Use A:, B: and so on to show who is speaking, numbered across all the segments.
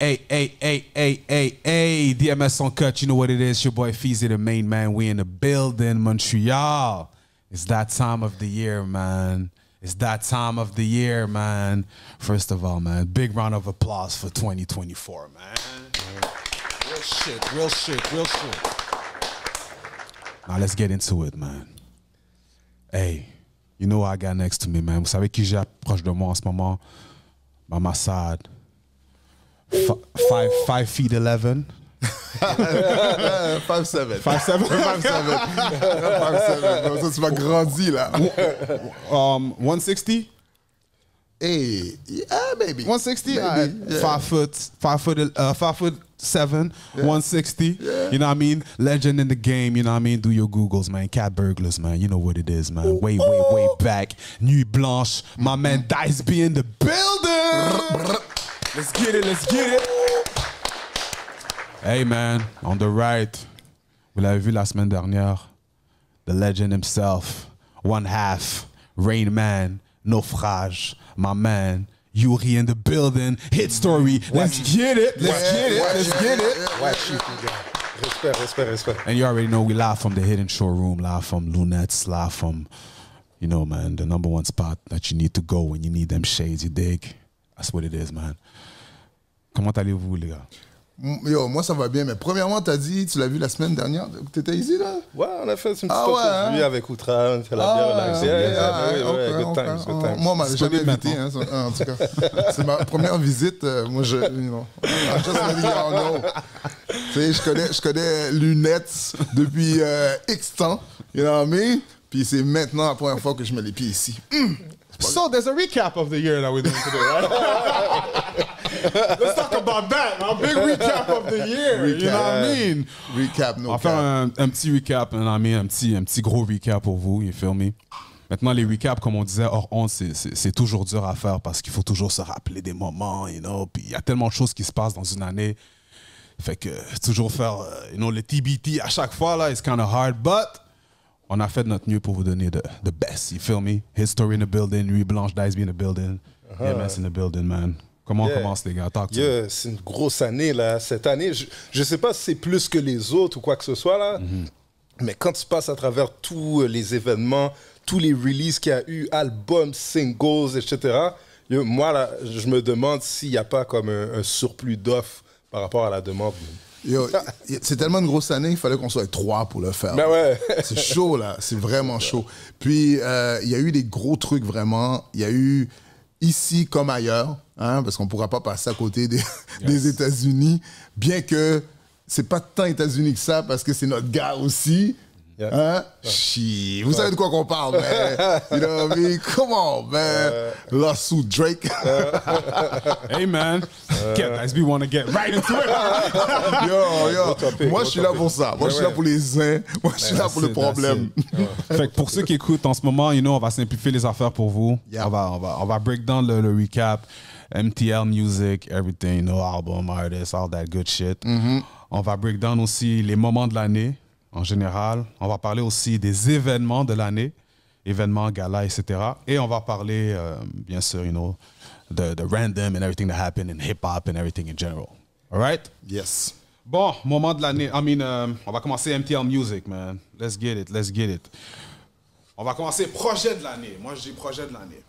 A: Hey, DMS on cut. You know what it is. Your boy Feezy, the main man. We in the building, Montreal. It's that time of the year, man. It's that time of the year, man. First of all, man, big round of applause for 2024, man. Real shit, real shit, real shit. Now let's get into it, man. Hey, you know what I got next to me, man. Vous savez qui j'ai proche de moi en ce moment? By my side. 5'11".
B: 5'7".
A: 5'7".
B: 5'7". Ça, tu m'as grandi, là.
A: 160?
B: Hey, yeah, baby.
A: 160?
B: Maybe, yeah.
A: 5'7", yeah. 160. Yeah. You know what I mean? Legend in the game, you know what I mean? Do your Googles, man. Cat burglars, man. You know what it is, man. Way back. Nuit Blanche. My man Dice be in the building. Let's get it, let's get it. Hey, man, on the right, vous l'avez vu la semaine dernière, the legend himself, one half, Rain Man, Naufrage, my man, Yuri in the building, hit story. Let's get it, let's get it, let's get it.
C: Respect.
A: And you already know we live from the Hidden Showroom, live from Lunettes, live from, you know, man, the #1 spot that you need to go when you need them shades, you dig? That's what it is, man. Comment allez-vous, les gars?
B: Yo, moi ça va bien, mais premièrement, t'as dit, tu l'as vu la semaine dernière, t'étais ici là?
C: Ouais, on a fait une petite entrevue avec Outra, c'est la bière relaxée. Good times.
B: Moi, on m'avait jamais invité, hein, en tout cas. C'est ma première visite, moi je, you know, I just let y'all know. Tu sais, je connais Lunettes depuis X temps, you know what I mean? Puis c'est maintenant la première fois que je mets les pieds ici.
A: So there's a recap of the year that we're doing today, right? Let's talk about that. A big recap of the year. You know what I mean?
B: Recap,
A: On va faire un petit recap, you know what I mean? Un petit gros recap pour vous, you feel me? Maintenant, les recaps, comme on disait, hors honte, c'est toujours dur à faire parce qu'il faut toujours se rappeler des moments, you know? Puis il y a tellement de choses qui se passent dans une année. Fait que toujours faire, you know, le TBT à chaque fois, là, it's kind of hard, but on a fait de notre mieux pour vous donner the best, you feel me? History in the building, Nuit Blanche, Dice be in the building, DMS in the building, man. Comment on commence, les gars?
C: C'est une grosse année, là. Cette année, je sais pas si c'est plus que les autres ou quoi que ce soit, là, mais quand tu passes à travers tous les événements, tous les releases qu'il y a eu, albums, singles, etc., moi, là, je me demande s'il n'y a pas comme un surplus d'offres par rapport à la demande.
B: C'est tellement une grosse année, il fallait qu'on soit 3 pour le faire.
C: Ben ouais.
B: C'est chaud, là. C'est vraiment chaud. Puis, il y a eu des gros trucs, vraiment. Il y a eu, ici comme ailleurs, hein, parce qu'on ne pourra pas passer à côté des États-Unis, bien que c'est pas tant États-Unis que ça, parce que c'est notre gars aussi. Hein? Vous savez de quoi qu'on parle, man. You know what I mean? Come on, man. Lawsuit Drake.
A: Hey, man. Dice be want to get right into it.
B: Yo. Moi, je suis là pour ça. Moi, je suis là pour les uns. Moi, je suis là pour le problème.
A: Fait que pour ceux qui écoutent en ce moment, you know, on va simplifier les affaires pour vous. Yeah. On va break down le recap. MTL Music, everything, you know, album, artist, all that good shit. On va break down aussi les moments de l'année. En général, on va parler aussi des événements de l'année, événements, galas, etc. Et on va parler, bien sûr, you know, the random and everything that happened in hip-hop and everything in general. All right?
B: Yes.
A: Bon, moment de l'année. On va commencer MTL Music, man. Let's get it. On va commencer projet de l'année. Moi, je dis projet de l'année.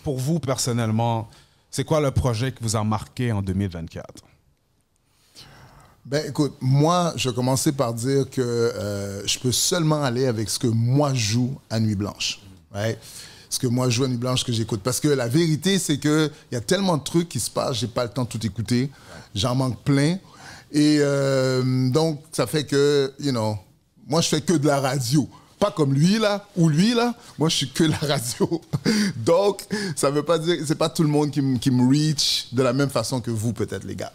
A: Pour vous, personnellement, c'est quoi le projet qui vous a marqué en 2024?
B: Ben écoute, moi, je commençais par dire que je peux seulement aller avec ce que moi je joue à Nuit Blanche. Right? Ce que moi je joue à Nuit Blanche que j'écoute. Parce que la vérité, c'est qu'il y a tellement de trucs qui se passent, j'ai pas le temps de tout écouter. J'en manque plein. Et donc, ça fait que, you know, moi je fais que de la radio. Pas comme lui, là, ou lui, là. Moi, je suis que la radio. Donc, ça veut pas dire... C'est pas tout le monde qui me reach de la même façon que vous, peut-être, les gars.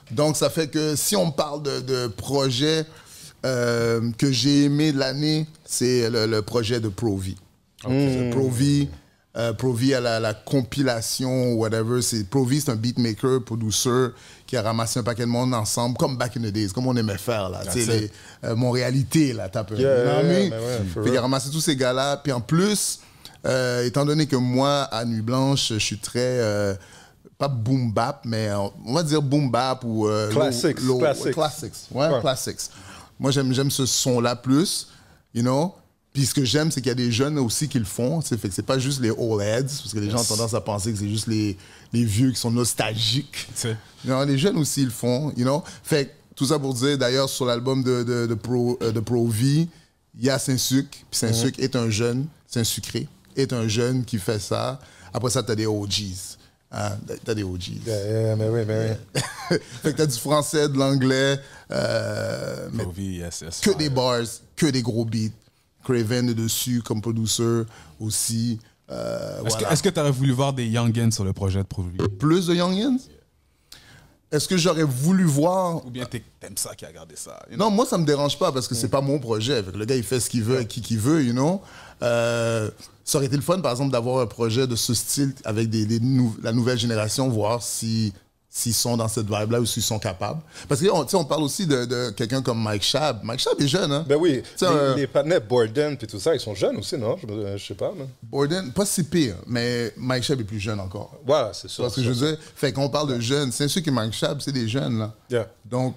B: Donc, ça fait que si on parle de projets que j'ai aimé de l'année, c'est le projet de Pro-V. Pro-V à la compilation, whatever. Pro-V, c'est un beatmaker, produceur qui a ramassé un paquet de monde ensemble, comme back in the days, comme on aimait faire, là. Tu sais, Montréalité, là, t'as peur. Puis il a ramassé tous ces gars-là. Puis en plus, étant donné que moi, à Nuit Blanche, je suis très pas boom bap, mais on va dire boom bap ou
C: Classics.
B: classics. Ouais, classics. Moi, j'aime ce son-là plus, you know. Puis ce que j'aime, c'est qu'il y a des jeunes aussi qui le font. Fait que c'est pas juste les old heads, parce que les gens ont tendance à penser que c'est juste les vieux qui sont nostalgiques. Non, les jeunes aussi le font, you know. Fait que tout ça pour dire, d'ailleurs, sur l'album de Pro V, il y a Saint-Sucre. Puis Saint-Sucre est un jeune, Saint-Sucré, est un jeune qui fait ça. Après ça, t'as des OGs. Hein? T'as des OGs.
C: Mais oui.
B: Fait que t'as du français, de l'anglais, mais
A: Pro V, yes,
B: que des bars, que des gros beats. Craven est dessus comme producer aussi.
A: Est-ce que tu aurais voulu voir des Youngins sur le projet de Pro V?
B: Plus de Youngins? Est-ce que j'aurais voulu voir...
A: Ou bien t'aimes ça qui a gardé ça?
B: Non, moi, ça me dérange pas parce que c'est pas mon projet. Fait que le gars, il fait ce qu'il veut avec qui qu'il veut, you know. Ça aurait été le fun, par exemple, d'avoir un projet de ce style avec la nouvelle génération, voir s'ils sont dans cette vibe-là ou s'ils sont capables. Parce que, on parle aussi de quelqu'un comme Mike Shab. Mike Shab est jeune, hein?
C: Ben oui, les partenaires Borden et tout ça, ils sont jeunes aussi, non? Je sais pas, man.
B: Borden, pas si pire, mais Mike Shab est plus jeune encore.
C: Voilà, c'est ça.
B: Tu vois ce que je veux dire? Fait qu'on parle de jeunes. C'est sûr que Mike Shab, c'est des jeunes, là.
C: Yeah.
B: Donc,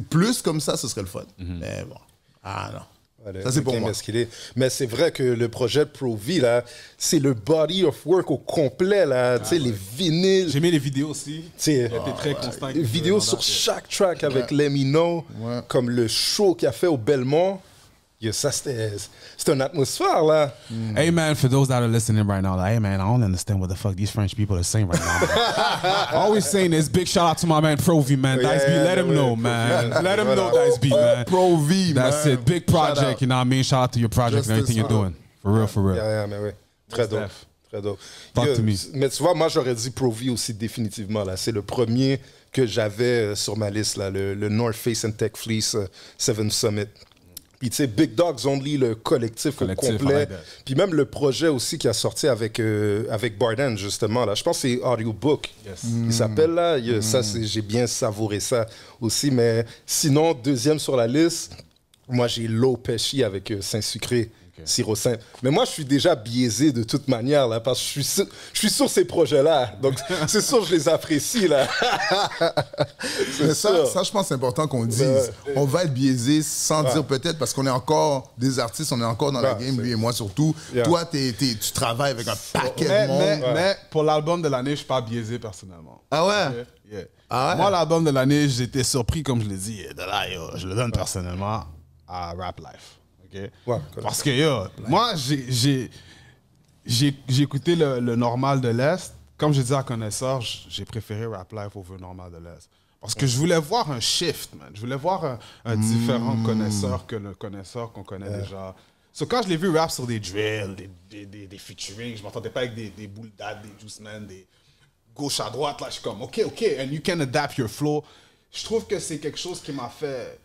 B: plus comme ça, ce serait le fun. Mais bon, non. Ça, c'est pour moi.
C: Mais c'est vrai que le projet Pro V, là, c'est le body of work au complet, là. Tu sais, les vinyles.
A: J'ai mis les vidéos aussi.
C: Il
A: était très constant.
C: Les vidéos sur chaque track avec Lemino, comme le show qu'il a fait au Belmont. Ça, c'était une atmosphère, là.
A: Hey, man, for those that are listening right now, like, hey, man, I don't understand what the fuck these French people are saying right now. Always saying this. Big shout out to my man, Pro V, man. Dice B, let him know, man. Let him know, Dice B, man.
B: Pro V, man.
A: That's it. Big project, you know what I mean? Shout out to your project and everything you're doing. For real, for real.
C: Yeah, mais oui. Très dope. Très dope.
A: Talk to me.
C: Mais tu vois, moi, j'aurais dit Pro V aussi, définitivement, là. C'est le premier que j'avais sur ma liste, là, le North Face and Tech Fleece 7 Summit. Puis, tu sais, Big Dogs Only, le collectif au complet. Puis même le projet aussi qui a sorti avec Borden, justement. Là. Je pense que c'est Audiobook. Il s'appelle, là. Ça, j'ai bien savouré ça aussi. Mais sinon, deuxième sur la liste, moi, j'ai Low Pesci avec Saint-Sucré. Sirop simple. Mais moi, je suis déjà biaisé de toute manière, là, parce que je suis sur ces projets-là. Donc, c'est sûr que je les apprécie, là.
B: Mais ça, je pense que c'est important qu'on dise. On va être biaisé sans dire peut-être, parce qu'on est encore des artistes, on est encore dans la game, lui et moi surtout. Toi, tu travailles avec un paquet de monde.
A: Mais pour l'album de l'année, je suis pas biaisé personnellement.
B: Ah ouais?
A: Yeah.
B: Ah ouais?
A: Moi, l'album de l'année, j'étais surpris, comme je l'ai dit. De là, je le donne personnellement à Rap Life. Okay?
C: Ouais,
A: parce que, moi, j'ai écouté le Normal de l'Est. Comme je dis à Connaisseur, j'ai préféré Rap Life over Normal de l'Est. Parce que je voulais voir un shift, man. Je voulais voir un différent connaisseur que le connaisseur qu'on connaît déjà. So, quand je l'ai vu rap sur des drills, des featuring, je m'entendais pas avec des Bouldad, des Juice Man, des gauche à droite. Là, je suis comme, OK, and you can adapt your flow. Je trouve que c'est quelque chose qui m'a fait...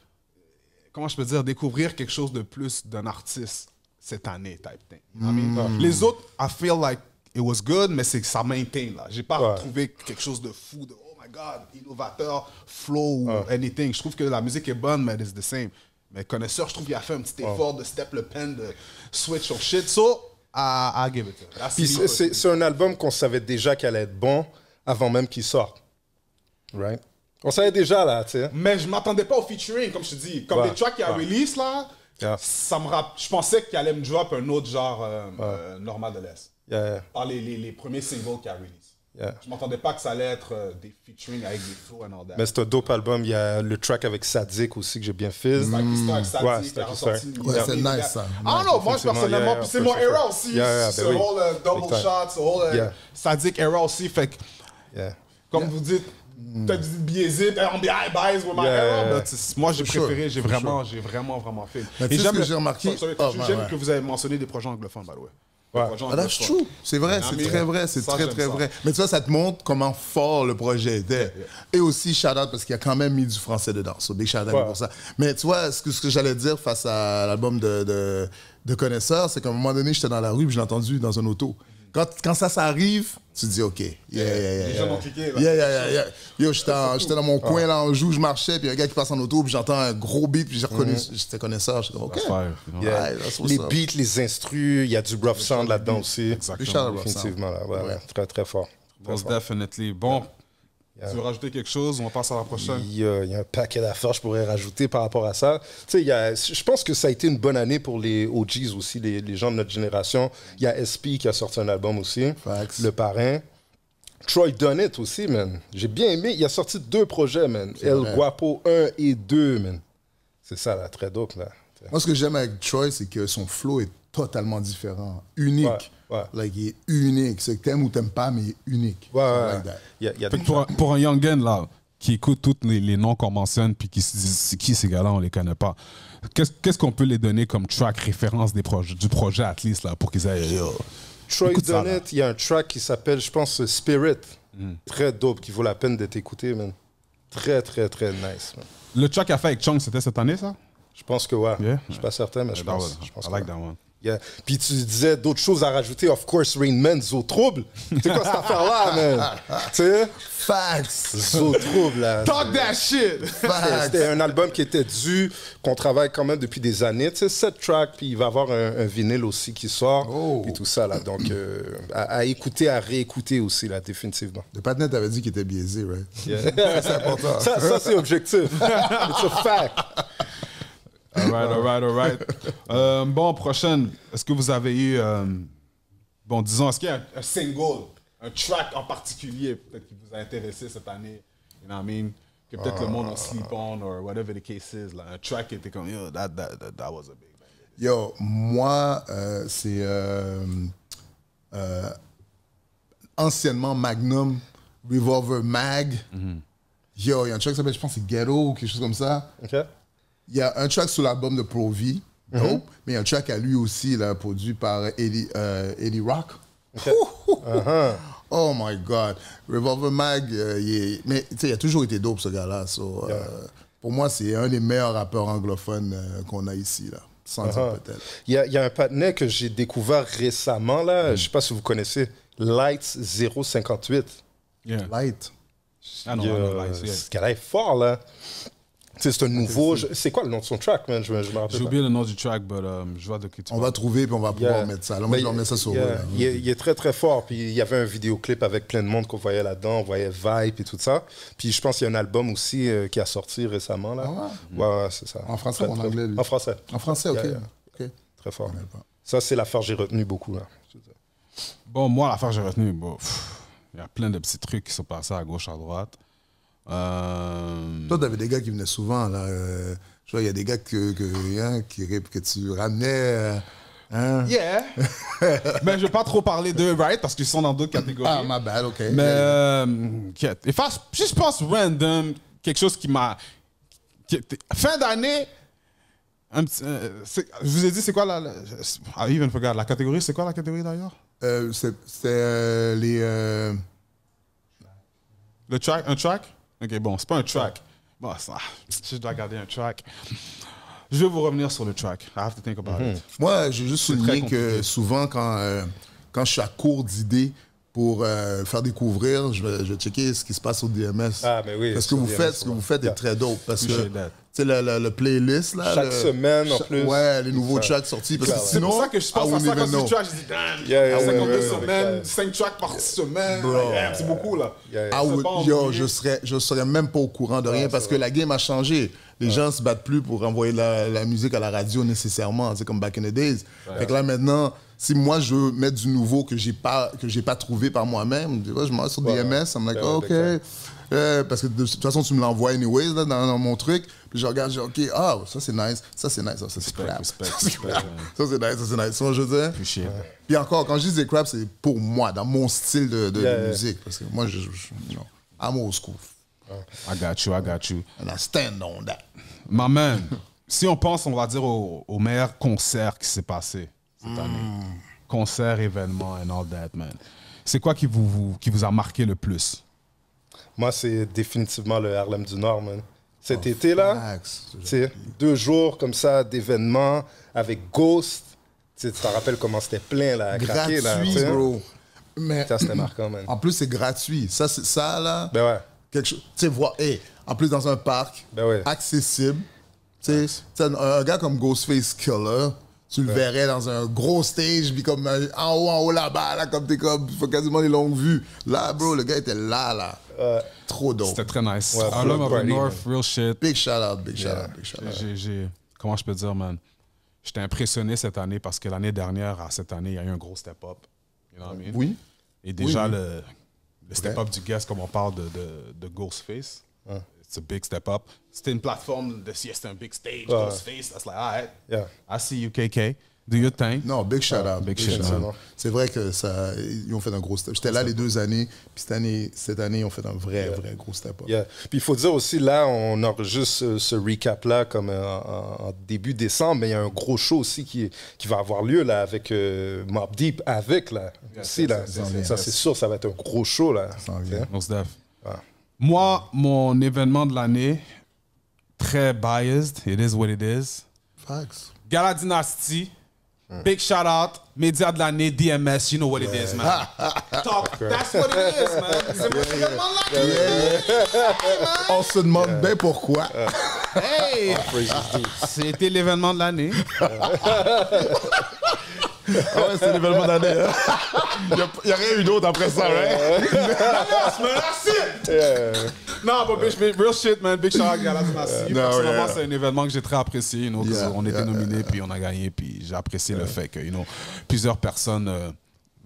A: Comment je peux dire, découvrir quelque chose de plus d'un artiste cette année, type thing. You know what I mean? Les autres, I feel like it was good, mais c'est que ça maintain, là. J'ai pas trouvé quelque chose de fou, de oh my God, innovateur, flow ou anything. Je trouve que la musique est bonne, mais it's the same. Mais Connaisseur, je trouve qu'il a fait un petit effort de step le pen, de switch son shit. So, I give it to him.
C: Puis c'est un album qu'on savait déjà qu'il allait être bon avant même qu'il sorte. Right? On savait déjà, là, tu sais.
A: Mais je m'attendais pas au featuring, comme je te dis. Comme les tracks qu'il a release, là, ça me je pensais qu'il allait me drop un autre genre Normal de l'Est. Par les premiers singles qu'il a release. Je m'attendais pas que ça allait être des featuring avec des flows and all that.
C: Mais c'est un dope album. Il y a le track avec Sadik aussi que j'ai bien fait.
B: C'est nice, ça.
A: Ah non, moi, personnellement, puis c'est mon era aussi. Ce whole double shot, ce whole Sadik era aussi. Fait que, comme vous dites, t'as dit biaisé, on be high buys with my era. Moi, j'ai préféré, j'ai vraiment fait.
B: Et j'aime que j'ai remarqué.
A: J'aime que vous avez mentionné des projets anglophones, by the way.
B: That's true. C'est vrai, c'est très vrai, c'est très vrai. Mais tu vois, ça te montre comment fort le projet était. Et aussi, shout-out, parce qu'il a quand même mis du français dedans. So, big shout-out pour ça. Mais tu vois, ce que j'allais dire face à l'album de Connaisseur, c'est qu'à un moment donné, j'étais dans la rue et je l'ai entendu dans un auto. Quand ça arrive, tu te dis OK.
A: Les gens ont cliqué. Là.
B: Yo, j'étais dans mon coin là en joue, je marchais, puis un gars qui passe en auto, puis j'entends un gros beat, puis j'ai reconnu, j'étais Connaisseur, j'étais comme OK.
C: Les beats, les instrus, il y a du rough sound là-dedans aussi.
B: Exactement.
C: Définitivement, là. Très, très fort.
A: Most definitely. Bon, tu veux rajouter quelque chose? On passe à la prochaine.
C: Il y a un paquet d'affaires que je pourrais rajouter par rapport à ça. Tu sais, je pense que ça a été une bonne année pour les OGs aussi, les gens de notre génération. Il y a SP qui a sorti un album aussi,
B: Facts.
C: Le Parrain. Troy Dunnett aussi, man. J'ai bien aimé. Il a sorti 2 projets, man. El
B: vrai.
C: Guapo 1 et 2, man. C'est ça, là, très dope, là.
B: Moi, ce que j'aime avec Troy, c'est que son flow est totalement différent, unique.
C: Ouais.
B: Like, il est unique. C'est que t'aimes ou t'aimes pas, mais il est unique.
C: Ouais,
B: I
C: ouais.
B: like that.
C: Il y a
A: Fait
C: des
A: que pour un young gun, là, qui écoute tous les noms qu'on mentionne, puis qui se disent, c'est qui ces gars-là, on les connaît pas. Qu'est-ce qu'on peut les donner comme track référence du projet, at least, là, pour qu'ils aient...
C: Troy
A: Écoute ça,
C: Dunnett, il y a un track qui s'appelle, je pense, Spirit. Très dope, qui vaut la peine d'être écouté, man. Très, très, très nice, man.
A: Le track qu'il a fait avec Chung, c'était cette année, ça?
C: Je pense que ouais.
A: Yeah.
C: Je suis pas certain, mais je
A: That
C: pense
A: one. I
C: que
A: like
C: ouais.
A: that one.
C: Yeah. Puis tu disais d'autres choses à rajouter. Of course, Rain Man, Zo Trouble. C'est quoi cette affaire-là, man? Tu sais?
B: Facts!
C: Zo Trouble, là.
A: Talk that shit!
C: C'était un album qui était dû, qu'on travaille quand même depuis des années. Tu sais, 7 tracks, puis il va y avoir un vinyle aussi qui sort.
B: Oh.
C: Puis tout ça, là. Donc, à écouter, à réécouter aussi, là, définitivement.
B: Le patinet avait dit qu'il était biaisé, right?
C: Yeah.
B: C'est important.
C: Ça c'est objectif. It's a fact.
A: All right. Bon, prochaine, est-ce que vous avez eu... bon, disons, est-ce qu'il y a un single, un track en particulier, peut-être qui vous a intéressé cette année? You know what I mean? Que peut-être le monde en sleep on, or whatever the case is. Là, un track qui était comme, yo, that was a big bang.
B: Yo, moi, c'est anciennement Magnum, Revolver Mag. Yo, il y a un track qui s'appelle, je pense, c'est Ghetto ou quelque chose comme ça.
C: OK?
B: Il y a un track sur l'album de Pro V, dope, mais il y a un track à lui aussi, là, produit par Eddie Rock. Oh my God. Revolver Mag, mais tu sais, il a toujours été dope, ce gars-là. So, pour moi, c'est un des meilleurs rappeurs anglophones qu'on a ici, là. Sans dire peut-être.
C: Il y a un patinet que j'ai découvert récemment, là. Je sais pas si vous connaissez. Lights 058.
A: Yeah.
B: Light.
A: I know, like, yeah.
C: Ce gars-là est fort, là. Tu sais, c'est un nouveau... C'est quoi le nom de son track, man? Je me rappelle
A: J'ai
C: pas.
A: oublié le nom du track, but je vois de qui tu
B: On
A: parles.
B: va trouver puis on va pouvoir
C: Yeah.
B: mettre ça. Là, moi, je vais remettre ça sur
C: Yeah.
B: eux, là.
C: Il est très, très fort. Puis il y avait un vidéoclip avec plein de monde qu'on voyait là-dedans. On voyait Vibe et tout ça. Puis je pense qu'il y a un album aussi qui a sorti récemment, là. Ouais, c'est ça.
B: En français ou en
C: Très-
B: anglais, lui?
C: En français.
B: En français, ok.
C: Yeah, yeah.
B: Ok.
C: Très fort.
B: Je connais pas.
C: Ça, c'est l'affaire que j'ai retenu beaucoup, là.
A: Bon, moi, l'affaire que j'ai retenue, bon, il y a plein de petits trucs qui sont passés à gauche, à droite.
B: Toi, t'avais des gars qui venaient souvent, là. Je vois, il y a des gars que tu ramenais. Hein?
A: Yeah! Mais je vais pas trop parler d'eux, right? Parce qu'ils sont dans d'autres catégories.
B: Ah, my bad, ok.
A: Mais, je pense random, quelque chose qui m'a. Fin d'année, je vous ai dit, c'est quoi la. I even forgot. La catégorie, c'est quoi la catégorie d'ailleurs?
B: C'était les.
A: Le track? Un track? Ok, bon, c'est pas un track. Bon, je dois garder un track. Je vais vous revenir sur le track. I have to think about it.
B: Moi, j'ai juste
A: très
B: souligné
A: compliqué.
B: que souvent, quand je suis à court d'idées pour faire découvrir, je vais checker ce qui se passe au DMS.
C: Ah, mais oui,
B: Parce que
C: sur
B: vous
C: DMS,
B: faites, ce que
C: ouais.
B: vous faites est
C: Yeah.
B: très dope. Parce que,
A: Appreciate
B: tu
A: that.
B: sais, le playlist, là.
C: Chaque semaine, en plus.
B: Ouais, les nouveaux
C: Ça.
B: tracks sortis. Parce que
C: C'est
A: C'est pour
B: sinon,
A: ça que je
B: I
A: pense à
B: wouldn't
A: ça quand
B: even
A: c'est
B: know.
A: du track. Je dis, damn,
C: Yeah,
A: 52
C: ouais,
A: semaines,
C: ouais.
A: 5 tracks par semaine.
B: Bro.
A: Yeah, c'est beaucoup, là.
C: Yeah,
B: Ah
A: C'est
B: oui,
A: pas
B: yo,
A: embrouillé.
B: je serais même pas au courant de rien parce que la game a changé. Les gens se battent plus pour envoyer la musique à la radio nécessairement, c'est comme back in the days. Fait que là maintenant, si moi je veux mettre du nouveau que j'ai pas trouvé par moi-même, tu vois, je m'en vais sur DMS, I'm like,
C: Ouais,
B: ok.
C: exact.
B: Parce que de toute façon tu me l'envoies anyways là, dans mon truc, puis je regarde, je dis, ok, ah ça c'est nice, ça c'est nice, ça c'est crap,
A: respect,
B: ça c'est
A: respect,
B: crap,
A: ouais.
B: ça c'est nice, ça c'est nice. So, je veux dire.
A: Appreciate that.
B: Puis encore, quand je dis des crap, c'est pour moi, dans mon style de
C: Yeah, yeah.
B: musique, parce que moi you know, I'm old school.
A: I got you.
B: And I stand on that.
A: My man, si on pense, on va dire, au meilleur concert qui s'est passé cette année. Concert, événement and all that, man. C'est quoi qui vous a marqué le plus?
C: Moi, c'est définitivement le Harlem du Nord, man. Cet été-là,
B: Facts.
C: tu sais, 2 jours comme ça d'événements avec Ghost. Tu sais, tu t'en rappelles comment c'était plein, là, à craquer, là. tu
B: Gratuit,
C: sais.
B: bro. Mais
C: Ça, c'était marquant, man.
B: en plus, c'est gratuit. Ça là,
C: Ben ouais.
B: quelque chose. Tu sais, voir, en plus, dans un parc,
C: Ben ouais.
B: accessible. Tu sais, un gars comme Ghostface Killer, Tu le verrais dans un gros stage, puis comme en haut là-bas, là, comme t'es comme, il faut quasiment les longues vues. Là, bro, le gars était là. Trop dope.
A: C'était très nice.
C: Ouais,
A: Harlem of the
C: party,
A: North, real shit.
B: Big shout out, big shout out.
A: Comment je peux dire, man? J'étais impressionné cette année parce que l'année dernière, à cette année, il y a eu un gros step-up. You know what I mean?
B: Oui.
A: Et déjà,
B: Oui.
A: le step-up du guest, comme on parle de Ghostface, it's a big step-up. C'était une plateforme de si c'était un big stage, Ghostface, that's like, all right,
C: Yeah.
A: I see you, KK. Do your thing.
B: Non, big shout out.
A: big shit,
B: shout out.
C: man.
B: C'est vrai que ils ont fait un gros step. J'étais là les 2 années, puis cette année, ils ont fait un vrai gros step.
C: Yeah. Puis il faut dire aussi, là, on enregistre ce recap-là comme en début décembre, mais il y a un gros show aussi qui va avoir lieu là, avec Mobb Deep, avec là, aussi, là. Ça, c'est sûr, ça va être un gros show. Là.
A: Most def. Moi, mon événement de l'année, très biased, it is what it is.
B: Facts.
A: Gala Dynasty, big shout out, média de l'année, DMS, you know what it is, man. That's what it is, man. C'est mon événement de l'année.
B: On se demande bien pourquoi.
A: Hey! C'était l'événement de l'année.
B: Ah ouais, c'est l'événement d'année. Il n'y a rien eu d'autre après ça, right?
A: Non, but real shit, man. Big shout out Gala Dynasty.
B: No,
A: Personnellement,
B: yeah.
A: c'est un événement que j'ai très apprécié. You know,
B: Yeah,
A: on était
B: yeah,
A: nominés, puis on a gagné, puis j'ai apprécié le fait que, you know, plusieurs personnes,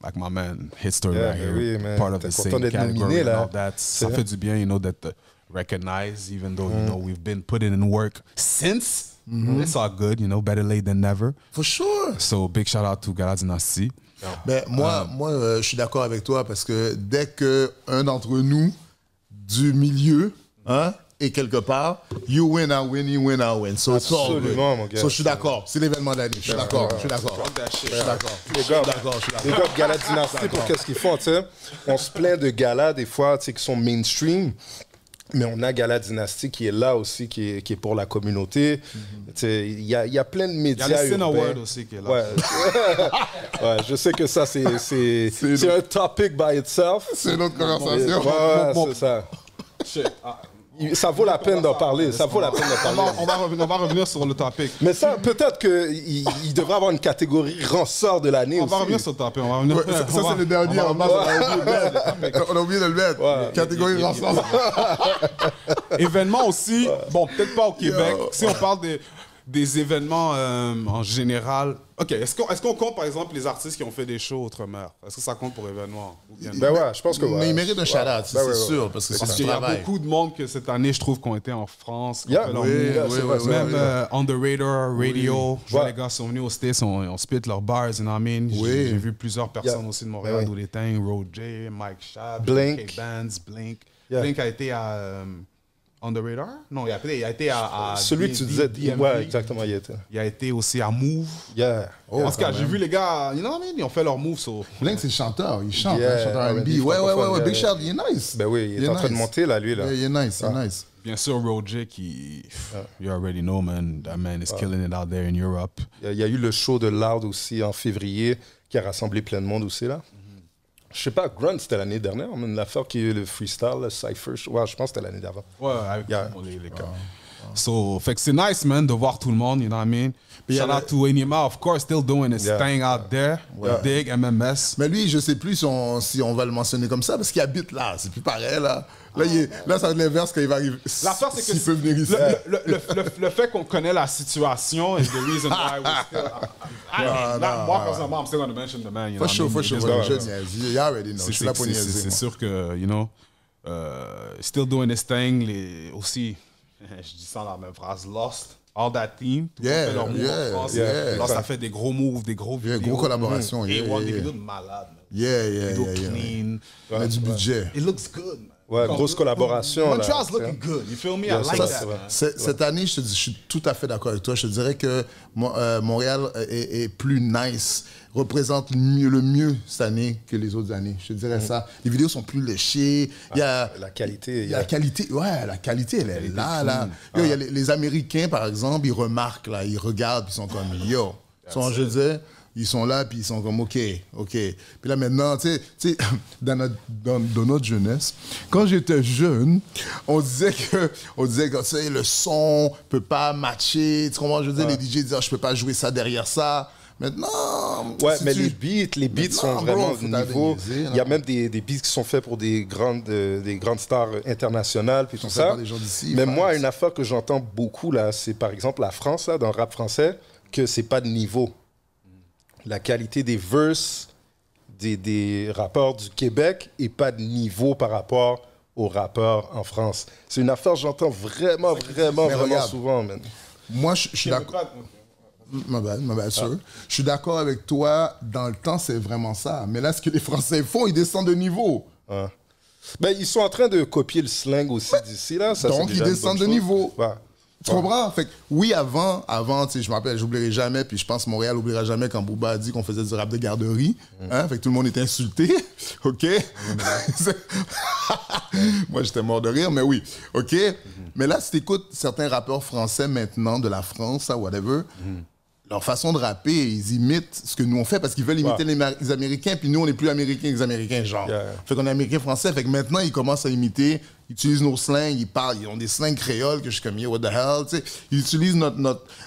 A: like my man, Hitstory
C: Yeah,
A: right here,
C: oui, man.
A: part of
C: T'es
A: the
C: content
A: same
C: d'être
A: category
C: nominé,
A: and
C: là.
A: all that. Ça
C: C'est
A: fait du bien, you know, that recognized, even though, you know, we've been putting in work since. It's all good, you know, better late than never.
B: For sure.
A: So, big shout out to Gala Dynasty.
B: Ben, moi, je suis d'accord avec toi parce que dès qu'un d'entre nous du milieu est quelque part, you win, I win, you win, I win. So it's all good.
C: Absolument, mon gars.
B: So je suis d'accord. C'est l'événement d'année. Je suis d'accord. Je suis d'accord.
C: Les gars, les gars de Gala Dynasty, pour qu'est-ce qu'ils font, tu sais? On se plaint de galas, des fois, tu sais, qui sont mainstream. Mais on a Gala Dynasty qui est là aussi, qui est pour la communauté. Tu sais, il y a plein de
A: Il y
C: médias
A: a le Cine
C: urbains.
A: Award aussi qui est là.
C: Ouais. Ouais, je sais que ça, c'est un topic by itself.
B: C'est une autre
C: Ouais,
B: conversation.
C: c'est ça.
A: Shit.
C: Ça vaut la peine d'en parler. Ça vaut la peine d'en parler.
A: On va revenir sur le topic.
C: Mais ça, peut-être qu'il devrait avoir une catégorie ranceur de l'année
A: On
C: aussi.
A: va revenir sur le topic. On va revenir.
B: Ouais, ça, c'est le dernier. En bas, on a oublié de le mettre. Catégorie l'ensemble.
A: Événements aussi, bon, peut-être pas au Québec. Si on parle des événements en général. OK, est-ce qu'on compte, par exemple, les artistes qui ont fait des shows outre-mer? Est-ce que ça compte pour événements? Ou bien-
C: Ben ouais, je pense que
B: Mais il mérite un shout-out,
C: Ben
B: c'est sûr, parce que c'est
A: Parce
B: du
A: qu'il y a
B: travail.
A: beaucoup de monde que cette année, je trouve, qui ont été en France. qui
C: Yeah,
A: ont fait leur
C: oui,
A: move.
C: c'est vrai, c'est
A: Même
C: vrai.
A: On the Radar, Radio. Je vois
C: Ouais.
A: les gars sont venus au States, on split leurs bars, you know what I mean?
B: Oui.
A: J'ai vu plusieurs personnes
C: Yeah.
A: aussi de Montréal,
C: Ben
A: d'où les Tang, Road J, Mike Shab,
C: Blink.
A: K-Bands, Blink.
C: Yeah.
A: Blink a été à On the Radar? Non, il a été à
C: Celui que tu disais,
A: DMV.
C: ouais, exactement, il était.
A: Il a été aussi à Move.
C: Yeah.
A: En tout cas, j'ai vu les gars, you know what I mean? Ils ont fait leur move. So.
B: Blink, c'est le chanteur. Il chante,
C: Yeah,
B: chanteur R&B.
C: R&B
B: Ouais.
C: francophone,
B: Big
C: yeah.
B: shout, il est nice.
C: Ben oui, il est en train de monter, là, lui, là.
B: Yeah, il est nice, il est nice.
A: Bien sûr, Road J qui, you already know, man. That man is killing it out there in Europe.
C: Il y a eu le show de Loud aussi en février qui a rassemblé plein de monde aussi, là. Je sais pas, Grunt, c'était l'année dernière, mais l'affaire qui est le freestyle, le cypher, ouais, je pense que c'était l'année d'avant.
A: Ouais, avec
C: Yeah.
A: les gars. So, fait que c'est nice, man, de voir tout le monde, you know what I mean? Shout out to Enima, of course, still doing his
C: Yeah.
A: thing out there. Dig, MMS.
B: Mais lui, je sais plus si on va le mentionner comme ça, parce qu'il habite là. C'est plus pareil, là. Là, ça va être l'inverse quand il va arriver.
A: L'affaire, c'est que
B: S'il peut venir ici.
A: le fait qu'on connaît la situation is the reason why we still... Moi, personnellement, I'm still going to mention the man, you know
B: For
A: what I
B: sure,
A: mean?
B: for
A: It
B: sure.
A: is what it is.
B: Je niaise. You already know. Je suis là pour niaiser.
A: C'est
B: moi.
A: sûr que, you know, still doing this thing, aussi, je dis ça dans la même phrase, Lost, all that team, tout le monde fait leur move en France. Lost a fait des gros moves, des gros vidéos.
B: gros collaborations,
A: Et
B: yeah,
A: des
B: yeah.
A: vidéos de malade, man.
B: Yeah.
A: Vidéos clean.
B: On a du budget.
A: It looks good, man.
C: Ouais, grosse collaboration, là.
A: Montreal's looking good, you feel me? I like
C: ça,
A: that,
C: c'est vrai.
A: man.
B: Cette année, je suis tout à fait d'accord avec toi. Je te dirais que Montréal est plus nice, représente le mieux cette année que les autres années. Je te dirais ça. Les vidéos sont plus léchées. Il y a
C: La qualité.
B: la qualité, la qualité, elle est là. Yo, il y a les Américains, par exemple, ils remarquent, là, ils regardent, puis ils sont comme, yo. Je veux dire, ils sont là, puis ils sont comme, OK. Puis là, maintenant, tu sais, dans notre jeunesse, quand j'étais jeune, on disait que tu sais, le son peut pas matcher. Tu comprends? Je veux dire, les DJ disaient, je peux pas jouer ça derrière ça. Maintenant...
C: Ouais, mais les beats sont vraiment au niveau... Il y a même des beats qui sont faits pour des grandes stars internationales, puis tout ça.
B: Par des gens d'ici,
C: mais moi, une affaire que j'entends beaucoup, là, c'est par exemple la France, là, dans le rap français, que c'est pas de niveau. La qualité des verses des rappeurs du Québec est pas de niveau par rapport aux rappeurs en France. C'est une affaire que j'entends vraiment souvent, man.
B: Moi, je suis d'accord... Ma bad, sûr. Je suis d'accord avec toi. Dans le temps, c'est vraiment ça. Mais là, ce que les Français font, ils descendent de niveau.
C: Ben, ils sont en train de copier le slang aussi d'ici, là. Ça,
B: donc, ils descendent de niveau.
C: Ouais.
B: Tu comprends? Fait que, oui, avant, tu sais, je me rappelle, j'oublierai jamais, puis je pense que Montréal n'oubliera jamais quand Booba a dit qu'on faisait du rap de garderie. Hein? Fait que tout le monde était insulté. OK? Moi, j'étais mort de rire, mais oui. OK? Mais là, si tu écoutes certains rappeurs français maintenant, de la France, ça, whatever, leur façon de rapper, ils imitent ce que nous on fait parce qu'ils veulent imiter les Américains, puis nous, on n'est plus Américains que les Américains, genre. Fait qu'on est Américains-Français. Fait que maintenant, ils commencent à imiter, ils utilisent nos slangs, ils parlent, ils ont des slangs créoles que je suis comme, yo, what the hell, tu sais. Ils utilisent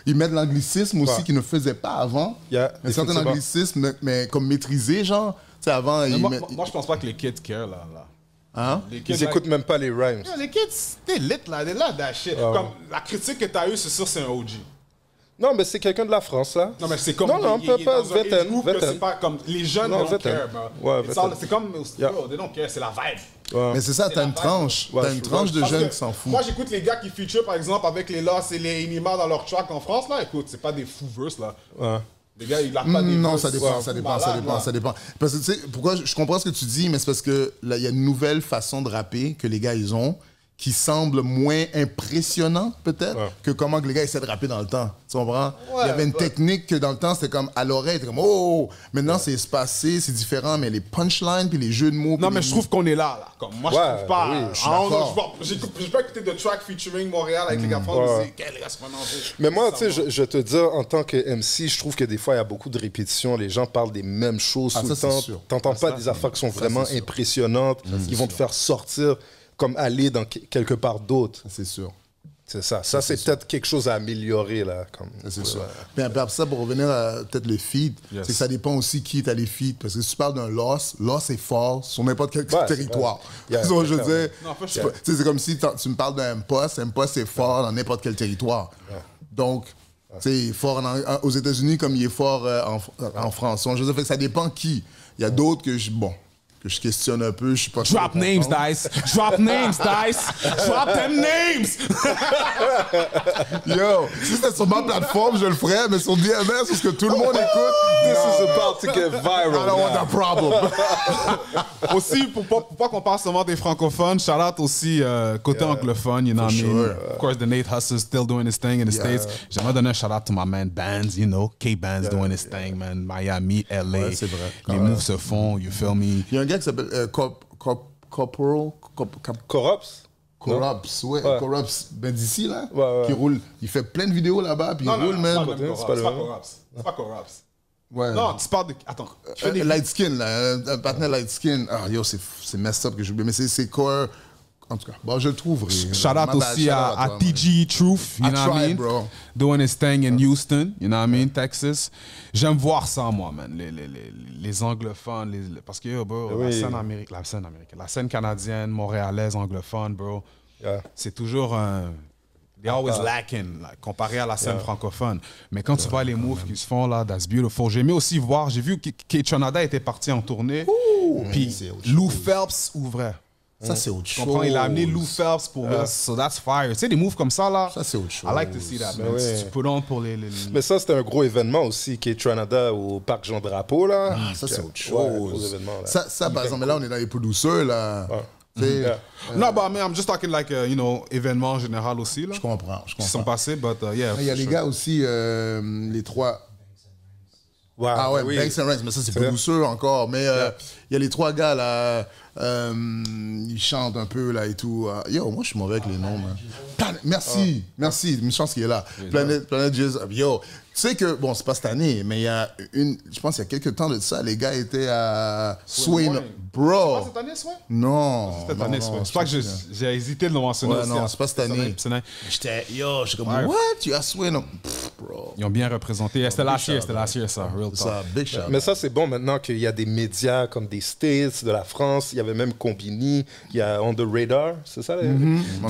B: ils mettent l'anglicisme aussi qu'ils ne faisaient pas avant. Mais certains anglicismes, mais comme maîtrisés, genre. Tu sais, avant,
A: moi, je pense pas que les kids care, là.
B: Hein?
C: Ils écoutent même pas les rhymes.
A: Les kids, t'es lit, là, t'es là, that shit. Comme la critique que t'as eue, c'est sûr, c'est un OG.
C: Non, mais c'est quelqu'un de la France, là.
A: Non, mais c'est comme...
C: Non, peut pas, Véten.
A: C'est pas comme... Les jeunes, they don't care, bro.
C: Ouais,
A: c'est comme... Yo, they don't care, c'est la vibe.
B: Mais c'est ça, t'as une tranche. T'as une tranche de jeunes qui s'en foutent.
A: Moi, j'écoute les gars qui feature, par exemple, avec les Loss et les Inima dans leur track en France, là. Écoute, c'est pas des fous verses, là. Les gars, ils n'ont pas des
B: non, ça dépend. Parce que, tu sais, pourquoi je comprends ce que tu dis, mais c'est parce que là, il y a une nouvelle façon de rapper que les gars, ils ont, qui semble moins impressionnant, peut-être, que comment que les gars essaient de rapper dans le temps. Tu comprends? Il y avait une technique que dans le temps, c'était comme à l'oreille, c'était comme oh! Maintenant, c'est espacé, c'est différent, mais les punchlines puis les jeux de mots.
A: Non, mais je trouve qu'on est là. Comme moi, je trouve pas.
B: Oui,
A: j'ai pas écouté de track featuring Montréal avec les gars français. Quel gars, c'est pas
C: mais moi, tu sais, je te dis, en tant que MC, je trouve que des fois, il y a beaucoup de répétitions. Les gens parlent des mêmes choses tout le temps. T'entends pas des affaires qui sont vraiment impressionnantes, qui vont te faire sortir comme aller dans quelque part d'autre.
B: C'est sûr.
C: C'est ça. Ça, c'est peut-être quelque chose à améliorer, là.
B: C'est sûr. Mais après ça, pour revenir à peut-être le feed, c'est que ça dépend aussi qui est à les feed. Parce que si tu parles d'un loss est fort sur n'importe quel territoire. Je veux dire, c'est comme si tu me parles d'un M-Post c'est fort dans n'importe quel territoire. Donc, c'est fort aux États-Unis comme il est fort en France. Je veux dire, fait que ça dépend qui. Il y a d'autres que je questionne un peu, je suis pas sûr.
A: Drop names, Dice. Drop names, Dice. Drop them names.
B: Yo, si c'était sur ma plateforme, je le ferais, mais sur DMS, parce que tout le monde écoute.
C: This is about to get viral.
B: I don't want that problem.
A: Aussi, pour pas qu'on parle seulement des francophones, shout out aussi côté anglophone, you know what I mean? Of course, the Nate Hustle's still doing his thing in the States. J'aimerais donner un shout out to my man Bands, you know, K-Bands doing his thing, man. Miami, LA.
B: C'est vrai.
A: Les moves se font, you feel me?
B: Il y a un gars qui s'appelle Corporal. Corrupts, Corrupts, ben d'ici là, qui roule. Il fait plein de vidéos là-bas, puis il roule, man.
A: C'est pas Corrupts.
B: Ouais.
A: Non, tu parles de... Attends.
B: Light Skin, là, un partenaire Light Skin. Ah, yo, c'est messed up que j'oublie, mais c'est Core. En tout cas, bon, je le trouverai.
A: Shout out aussi à TG Truth, you know what I mean?
B: Bro.
A: Doing his thing in Houston, you know what I mean? Texas. J'aime voir ça, moi, man. Les anglophones, parce que, bro, la scène canadienne, montréalaise, anglophone, bro, c'est toujours un... They're always lacking, like, comparé à la scène francophone. Mais quand tu vois les moves qui se font là, that's beautiful. J'ai aimé aussi voir, j'ai vu que Kaytranada était parti en tournée, puis Lou Phelps ouvrait.
B: Ça, c'est autre chose.
A: Il a amené Lou Phelps pour so that's fire. Tu sais, des moves comme ça, là.
B: Ça, c'est autre chose.
A: I like to see that, man. Tu put on pour les...
C: Mais ça, c'était un gros événement aussi, Kaytranada au Parc Jean-Drapeau, là.
B: Ah, ça, c'est autre chose.
C: Gros événement, là.
B: Ça, par exemple, là, on est dans les peu douceurs, là.
A: Non, but I mean, I'm just talking like, you know, événement en général aussi, là.
B: Je comprends.
A: Qui sont passés, but yeah.
B: Il y a les gars aussi, les trois...
C: Ouais,
B: Banks and Rents, mais ça, c'est peu douceur encore. Mais il y a les 3 gars, là, ils chantent un peu, là, et tout. Yo, moi, je suis mauvais avec les noms, man. Merci, une chance qu'il est là. Planet Jizz, yo. Tu sais que, bon, c'est pas cette année, mais il y a je pense qu'il y a quelques temps de ça, les gars étaient à Sway. Bro.
A: C'est pas cette année, Sway?
B: Non.
A: C'est cette année, Sway. C'est pas que j'ai hésité de le mentionner
B: Ouais,
A: aussi.
B: non, c'est pas cette année. J'étais comme, what? Tu as Sway? Non. Bro.
A: Ils ont bien représenté. C'était last year, ça. Real talk.
B: Ça, big shout.
C: Mais ça, c'est bon maintenant qu'il y a des médias comme des States, de la France, il y avait même Combini, il y a On The Radar, c'est ça?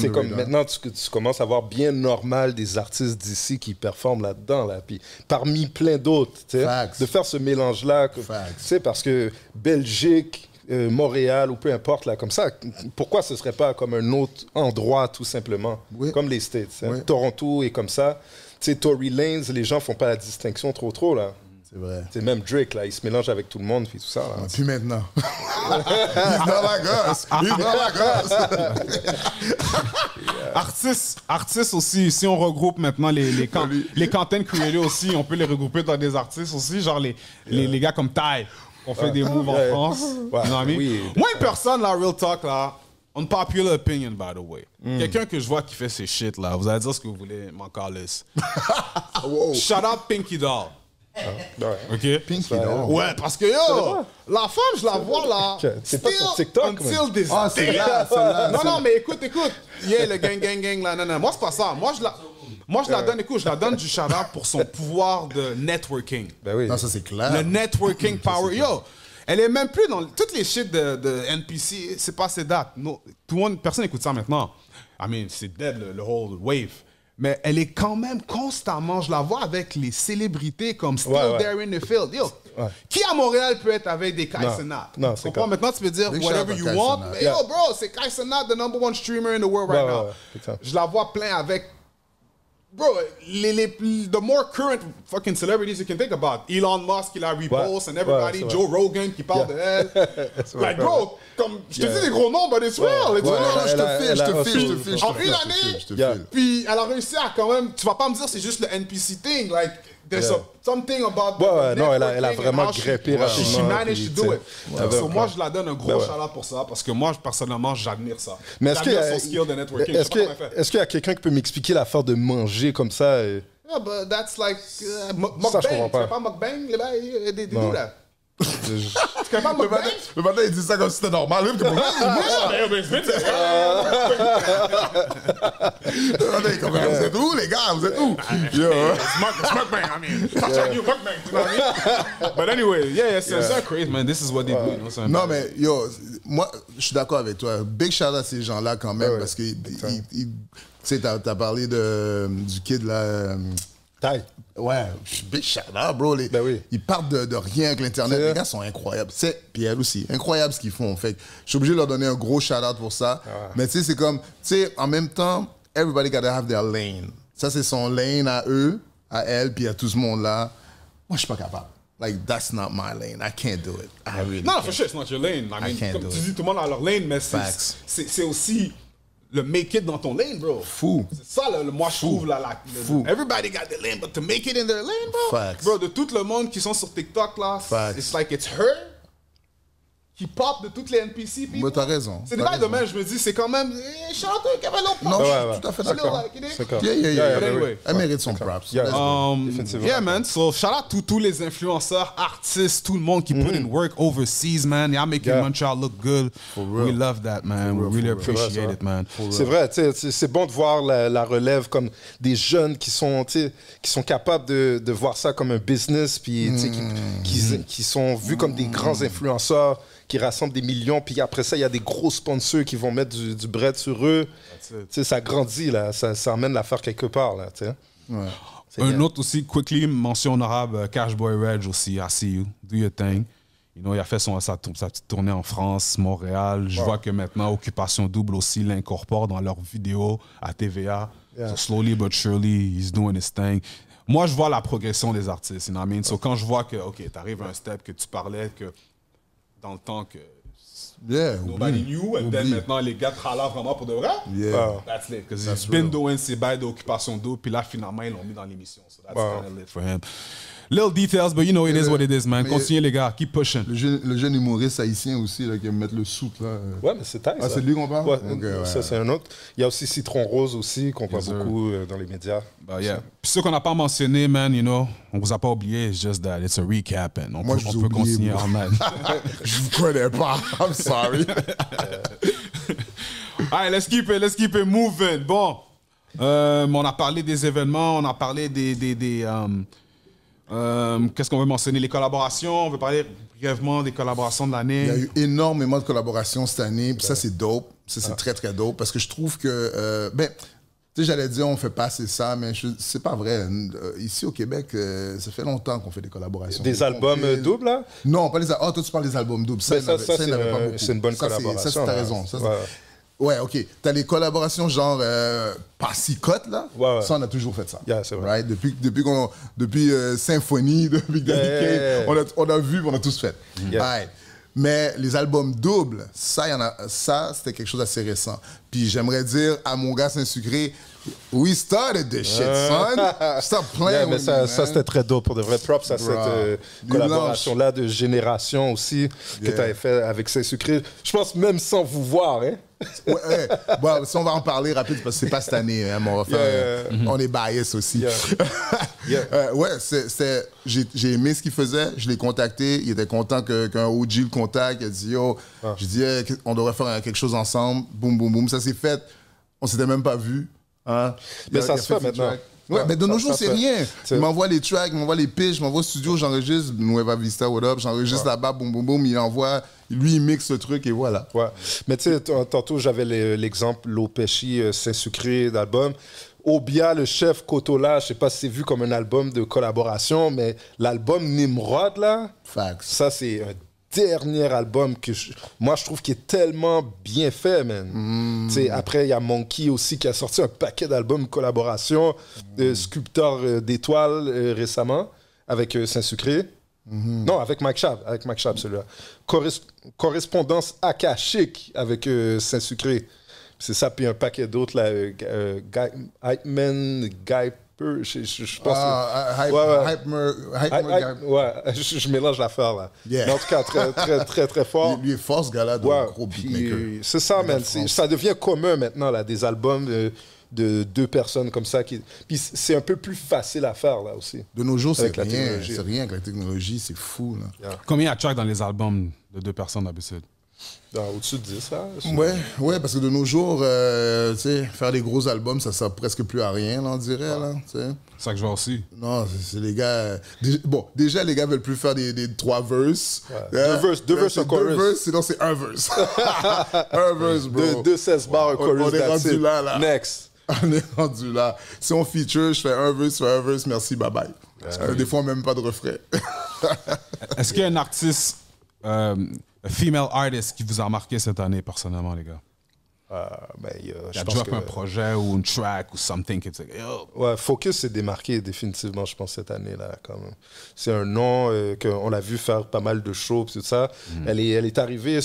C: C'est comme maintenant, tu commences à voir bien normal des artistes d'ici qui performent là-dedans, là. Puis parmi plein d'autres, tu sais, de faire ce mélange-là, tu sais, parce que Belgique, Montréal ou peu importe, là, comme ça, pourquoi ce serait pas comme un autre endroit, tout simplement, comme les States, hein? Toronto est comme ça. Tu sais, Tory Lanez, les gens font pas la distinction trop, là.
B: C'est vrai.
C: C'est même Drake, là, il se mélange avec tout le monde, puis tout ça, là.
B: Puis maintenant. He's not like us. He's not like
A: us. Artistes aussi, si on regroupe maintenant les content creators aussi, on peut les regrouper dans des artistes aussi, genre les gars comme Ty, on fait des moves en France.
C: Ouais.
A: You know what I mean? Moi, une personne, là, real talk, là, unpopular opinion, by the way. Quelqu'un que je vois qui fait ces shit, là, vous allez dire ce que vous voulez, m'en calisse. Shout out Pinky Doll. OK?
B: Pinky Doll.
A: Ouais, parce que yo, la femme, je la vois là.
C: C'est pas sur TikTok,
A: until this
B: Ah, c'est
A: day.
B: là.
A: Non, mais écoute. Yeah, le gang, là, non. Moi, c'est pas ça. Moi, je la donne, écoute, je la donne du shout-out pour son pouvoir de networking.
C: Ben oui.
B: Non, ça, c'est clair.
A: Le networking power. Yo, elle est même plus dans toutes les shit de NPC, c'est pas ces dates. No, personne n'écoute ça maintenant. I mean, c'est dead, le whole wave. Mais elle est quand même constamment, je la vois avec les célébrités comme Still There in the Field. Yo, qui à Montréal peut être avec des Kai Cenat?
C: Non, c'est
A: comprends? Maintenant, tu peux dire whatever you want. Mais yo, bro, c'est Kai Cenat, the #1 streamer in the world right now. Je la vois plein avec... Bro, the more current fucking celebrities you can think about. Elon Musk, il a repost, and everybody, Joe Rogan qui parle de elle. Like, bro, comme, je te dis des gros noms, but it's real.
B: Je te file.
A: En une année, puis elle a réussi à quand même, tu vas pas me dire c'est juste le NPC thing, like, there's something about
C: non, elle a vraiment grimpé rapidement.
A: She managed to do it. So moi, je la donne un gros shout-out pour ça, parce que moi, personnellement, j'admire ça.
C: Mais
A: j'admire son skill de networking.
C: Est-ce qu'il y a quelqu'un qui peut m'expliquer l'affaire de manger comme ça?
A: Yeah, but that's like mukbang.
C: Ça, je comprends pas.
A: Tu fais pas mukbang? Les gars, they do that. Tu fais pas mukbang?
B: Mais maintenant, il dit ça comme si c'était normal. Vous êtes où, les gars? Vous êtes où?
A: It's mukbang, I mean. Touch you mukbang, you know what I mean? But anyway, it's so crazy, man. This is what they do. You know,
B: non, mais yo, moi, je suis d'accord avec toi. Big shout out à ces gens-là quand même, parce que tu sais, t'as parlé du kid là.
C: Taille.
B: Ouais, big shout out, bro. Ils partent de rien avec l'Internet. Les gars sont incroyables. Puis elle aussi, incroyable ce qu'ils font. Fait que je suis obligé de leur donner un gros shout out pour ça. Mais tu sais, c'est comme, tu sais, en même temps, everybody gotta have their lane. Ça, c'est son lane à eux, à elle, puis à tout ce monde-là. Moi, je suis pas capable. Like, that's not my lane. I can't do it. I really
A: non,
B: can't.
A: for sure, it's not your lane. I mean, comme
B: do
A: tu
B: it.
A: dis, tout le monde a leur lane, mais c'est aussi le make it dans ton lane, bro.
B: Fou.
A: C'est ça, moi, je trouve,
B: Fou.
A: everybody got their lane, but to make it in their lane, bro.
B: Facts.
A: Bro, de tout le monde qui sont sur TikTok, là,
B: Facts.
A: it's like it's her qui pop de toutes les NPC.
B: Mais t'as raison.
A: C'est des bails de même, je me dis, c'est quand même, chante un Kevin Lopez.
B: Non, je suis tout à fait d'accord.
A: Anyway.
B: Elle mérite son props.
A: Yeah, man. So, shout out to tous les influenceurs, artistes, tout le monde qui put in work overseas, man. Y'all making Montreal look good. We love that, man. We really appreciate it, man.
C: C'est vrai, c'est bon de voir la relève comme des jeunes qui sont capables de voir ça comme un business, puis qui sont vus comme des grands influenceurs qui rassemblent des millions, puis après ça, il y a des gros sponsors qui vont mettre du bread sur eux. Ça grandit, là. Ça amène l'affaire quelque part, là.
B: Ouais.
A: Un autre aussi, quickly, mention honorable, Cashboy Reg aussi, I see you, do your thing. You know, il a fait sa petite tournée en France, Montréal. Je vois que maintenant, Occupation Double aussi l'incorpore dans leurs vidéos à TVA. So slowly but surely, he's doing his thing. Moi, je vois la progression des artistes, you know what I mean? So quand je vois que, OK, t'arrives à un step que tu parlais, que dans le temps que nobody knew, and then maintenant les gars travaillent vraiment pour de vrai. That's lit, because he's been doing ses bails d'Occupation Double, puis là finalement ils l'ont mis dans l'émission. So that's kind of lit for him. Little details, but you know it is what it is, man.
B: Mais-
A: Continuez, les gars. Keep pushing.
B: Le jeune humoriste haïtien aussi, là, qui aime mettre le soute, là.
C: Ouais, mais c'est taille,
B: Ah,
C: ça.
B: c'est de lui qu'on parle?
C: Ouais,
B: Ok, ouais.
C: ça, c'est un autre. Il y a aussi Citron Rose aussi, qu'on voit
A: Yes, sir.
C: beaucoup dans les médias.
A: Bah, yeah. Puis ceux qu'on n'a pas mentionné, man, you know, on vous a pas oublié. It's just that it's a recap. And on
B: Moi,
A: peut,
B: je
A: on
B: vous
A: peut
B: ai oublié,
A: continuer
B: moi.
A: all night.
B: Je vous connais pas. I'm sorry.
A: All right, let's keep it moving. Bon, on a parlé des événements, on a parlé qu'est-ce qu'on veut mentionner? Les collaborations. On veut parler brièvement des collaborations de l'année.
B: Il y a eu énormément de collaborations cette année, puis ça, c'est dope. Ça, c'est très, très dope, parce que je trouve que, tu sais, j'allais dire, on fait pas assez ça, mais c'est pas vrai. Ici, au Québec, ça fait longtemps qu'on fait des collaborations.
C: Des albums doubles, là?
B: Non, pas les albums. Ah, toi, tu parles des albums doubles.
C: Ben, ça,
B: il y en avait pas beaucoup.
C: c'est une bonne
B: Ça,
C: collaboration.
B: Ça, t'as
C: là.
B: raison. Ça,
C: Ouais.
B: ouais, OK. T'as les collaborations genre Passicote, là.
C: Ouais, ouais.
B: Ça, on a toujours fait ça.
C: Yeah, c'est vrai.
B: Right? Depuis Symphonie, depuis Daddy
C: Yeah.
B: Kane, on a vu, on a tous fait.
C: Yeah.
B: Right. Mais les albums doubles, ça, c'était quelque chose d'assez récent. Puis j'aimerais dire à mon gars Saint-Sucré, we started this shit, son. Stop playing
C: Yeah, mais
B: with
C: ça,
B: me,
C: ça
B: man.
C: c'était très dope pour de vrai. Props à
B: Bro.
C: cette
B: Du
C: collaboration-là de génération aussi que
B: Yeah.
C: tu avais fait avec Saint-Sucré. Je pense même sans vous voir, hein?
B: Ouais, ouais. Bon, si on va en parler rapide, parce que c'est pas cette année, hein, mais on va faire, on est bias aussi.
C: Yeah. Yeah.
B: Ouais, j'ai aimé ce qu'il faisait, je l'ai contacté, il était content qu'un OG le contacte, il a dit yo, j'ai dit hey, on devrait faire quelque chose ensemble, boum boum boum, ça s'est fait, on s'était même pas vu. Hein.
C: Mais
B: Il a
C: ça se fait
B: des
C: maintenant.
B: tracks. Ouais, mais de nos jours,
C: ça
B: c'est
C: se fait.
B: rien.
C: C'est-
B: Il m'envoie les tracks, il m'envoie les pitches, il m'envoie au studio, j'enregistre Nueva Vista, what up, j'enregistre là-bas, boum boum boum, il envoie, lui il mixe le truc et voilà.
C: Ouais. Mais tu sais, tantôt, j'avais l'exemple Lopechi Saint-Sucré d'album. Obia, le chef Kotola, je sais pas si c'est vu comme un album de collaboration, mais l'album Nimrod, là,
B: Facts.
C: ça, c'est un dernier album que moi, je trouve qu'il est tellement bien fait, man. Tu sais, après, il y a Monkey aussi qui a sorti un paquet d'albums collaboration, Sculpteur d'étoiles récemment, avec Saint-Sucré. Non, avec Mike Schaap, celui-là. Correspondance akashique avec Saint-Sucré. C'est ça, puis un paquet d'autres, là. Hypeman, Guyper, je pense. Ouais, je mélange l'affaire, là.
B: Yeah.
C: Mais en tout cas, très, très, très, très fort.
B: Lui est fort, ce gars-là, de
C: Ouais,
B: gros
C: puis
B: beatmaker.
C: c'est ça, man. Ça devient commun maintenant, là, des albums de deux personnes comme ça. Puis c'est un peu plus facile à faire, là, aussi.
B: De nos jours, c'est
C: Avec la
B: rien.
C: technologie.
B: C'est rien avec la technologie, c'est fou, là.
A: Combien il y a de tracks dans les albums de deux personnes d'habitude?
C: Au-dessus de 10, là.
B: Ouais, parce que de nos jours, tu sais, faire des gros albums, ça sert presque plus à rien, là, on dirait, là, tu sais.
A: C'est ça que je vois aussi.
B: Non, c'est les gars... déjà, les gars veulent plus faire des 3 verses.
C: Ouais. Deux verses, un
B: C'est
C: chorus.
B: 2 verses, sinon c'est un verse. Un verse, bro.
C: Deux 16 bars, un chorus,
B: on est
C: that's
B: rendu
C: it.
B: là.
C: Next.
B: On est rendu là. Si on feature, je fais un verse, merci, bye-bye. Des fois, même pas de refrain.
A: Est-ce qu'il y a un artiste, un female artist qui vous a marqué cette année personnellement, les gars?
C: Il
A: Qui a drop un projet ou une track ou something qui dit yo.
C: Ouais, Focus s'est démarqué définitivement, je pense, cette année-là, quand même. C'est un nom qu'on l'a vu faire pas mal de shows, tout ça. Elle est arrivée,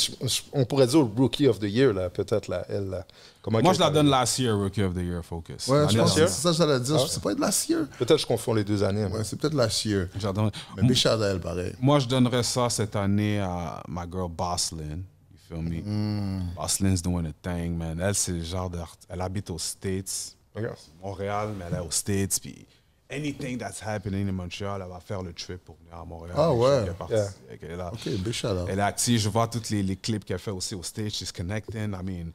C: on pourrait dire Rookie of the Year, là, peut-être, là, elle, là.
A: Moi, je la donne last year, Rookie of the Year, Focus.
B: Ouais, je pense que
C: year?
B: c'est ça que j'allais dire. C'est pas de last year.
C: Peut-être je confonds les deux années.
B: Ouais, c'est peut-être last year.
A: J'adore.
B: Mais big shout à elle, pareil.
A: Moi, je donnerais ça cette année à ma girl Bosslyn. You feel me? Bosslyn's doing a thing, man. Elle, c'est le genre elle habite aux States.
C: Regarde.
A: Montréal, mais elle est aux States. Puis anything that's happening in Montreal, elle va faire le trip pour venir à Montréal.
B: Ah ouais.
A: Elle est partie.
C: Yeah.
A: Elle est là.
B: OK, big shout out.
A: Elle est active. Je vois tous les clips qu'elle fait aussi aux States. She's connecting. I mean,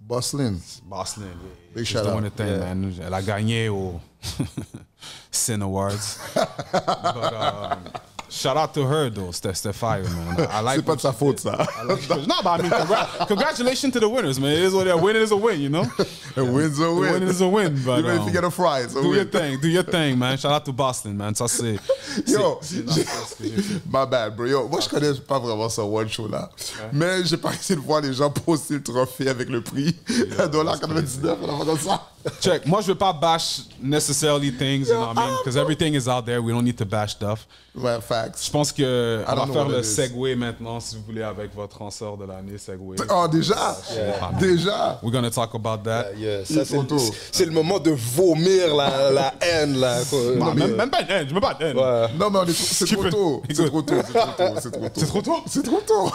B: Bosslyn.
A: Bosslyn, yeah.
B: Big
A: She's
B: shout
A: doing
B: out.
A: a thing, man. Elle a gagné au Sin Awards. But, shout out to her, though. C'était fire, man. I like
B: C'est pas
A: what
B: de sa
A: she
B: faute,
A: did.
B: ça.
A: No, but I mean, congratulations to the winners, man. It is what a win is a win, you know?
B: A win's a
A: A
B: win.
A: win is a win, but
B: Even if you get a fry, it's a
A: do your
B: win.
A: thing, do your thing, man. Shout out to Boston, man. Ça, c'est...
B: Yo,
A: c'est une affaire, ce que j'ai fait.
B: my bad, bro. Yo, moi, je connais pas vraiment ce one show là. Mais j'ai pas essayé de voir les gens poster le trophée avec le prix. $1,99, on a fait comme ça.
A: check. Moi, je veux pas bash necessarily things, you know what I mean? Because everything is out there. We don't need to bash stuff.
B: Ouais, facts.
A: Je pense que on
B: don't
A: va
B: know
A: faire
B: what
A: le
B: it is.
A: segue maintenant, si vous voulez, avec votre lanceur de l'année, segue.
B: Oh, déjà? Déjà?
A: We're gonna talk about that.
C: Yeah, ça,
B: Photo.
C: c'est le moment de vomir la haine, là. quoi.
A: Non, même pas de haine, je me pas de haine.
C: Ouais.
B: Non, mais c'est trop tôt. C'est trop tôt. C'est trop tôt.
A: C'est trop tôt?
B: C'est trop tôt.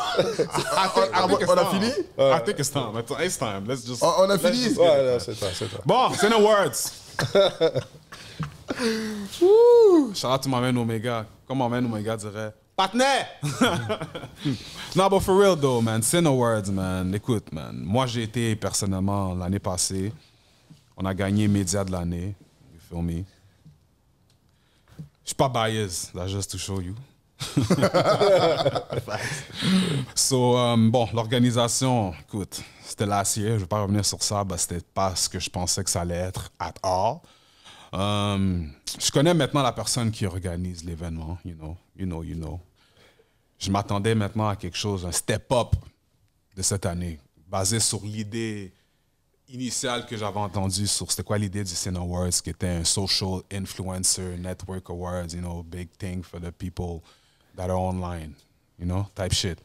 B: On a fini?
A: I think it's time. It's time. Let's just...
B: On a fini?
C: Ouais, là, c'est toi, c'est toi.
A: Bon, c'est no words. Shout out to my man Omega. Comme my man Omega dirait, partenaire! Non, but for real though, man, say no words, man. Écoute, man, moi j'ai été personnellement l'année passée, on a gagné Média de l'année. You feel me? Je suis pas biased, that's just to show you. So, bon, l'organisation, écoute, c'était last year, je vais pas revenir sur ça, c'était pas ce que je pensais que ça allait être at all. Je connais maintenant la personne qui organise l'événement, you know. Je m'attendais maintenant à quelque chose, un step-up de cette année, basé sur l'idée initiale que j'avais entendue sur c'était quoi l'idée du Cine Awards, qui était un social influencer network awards, you know, big thing for the people that are online, you know, type shit.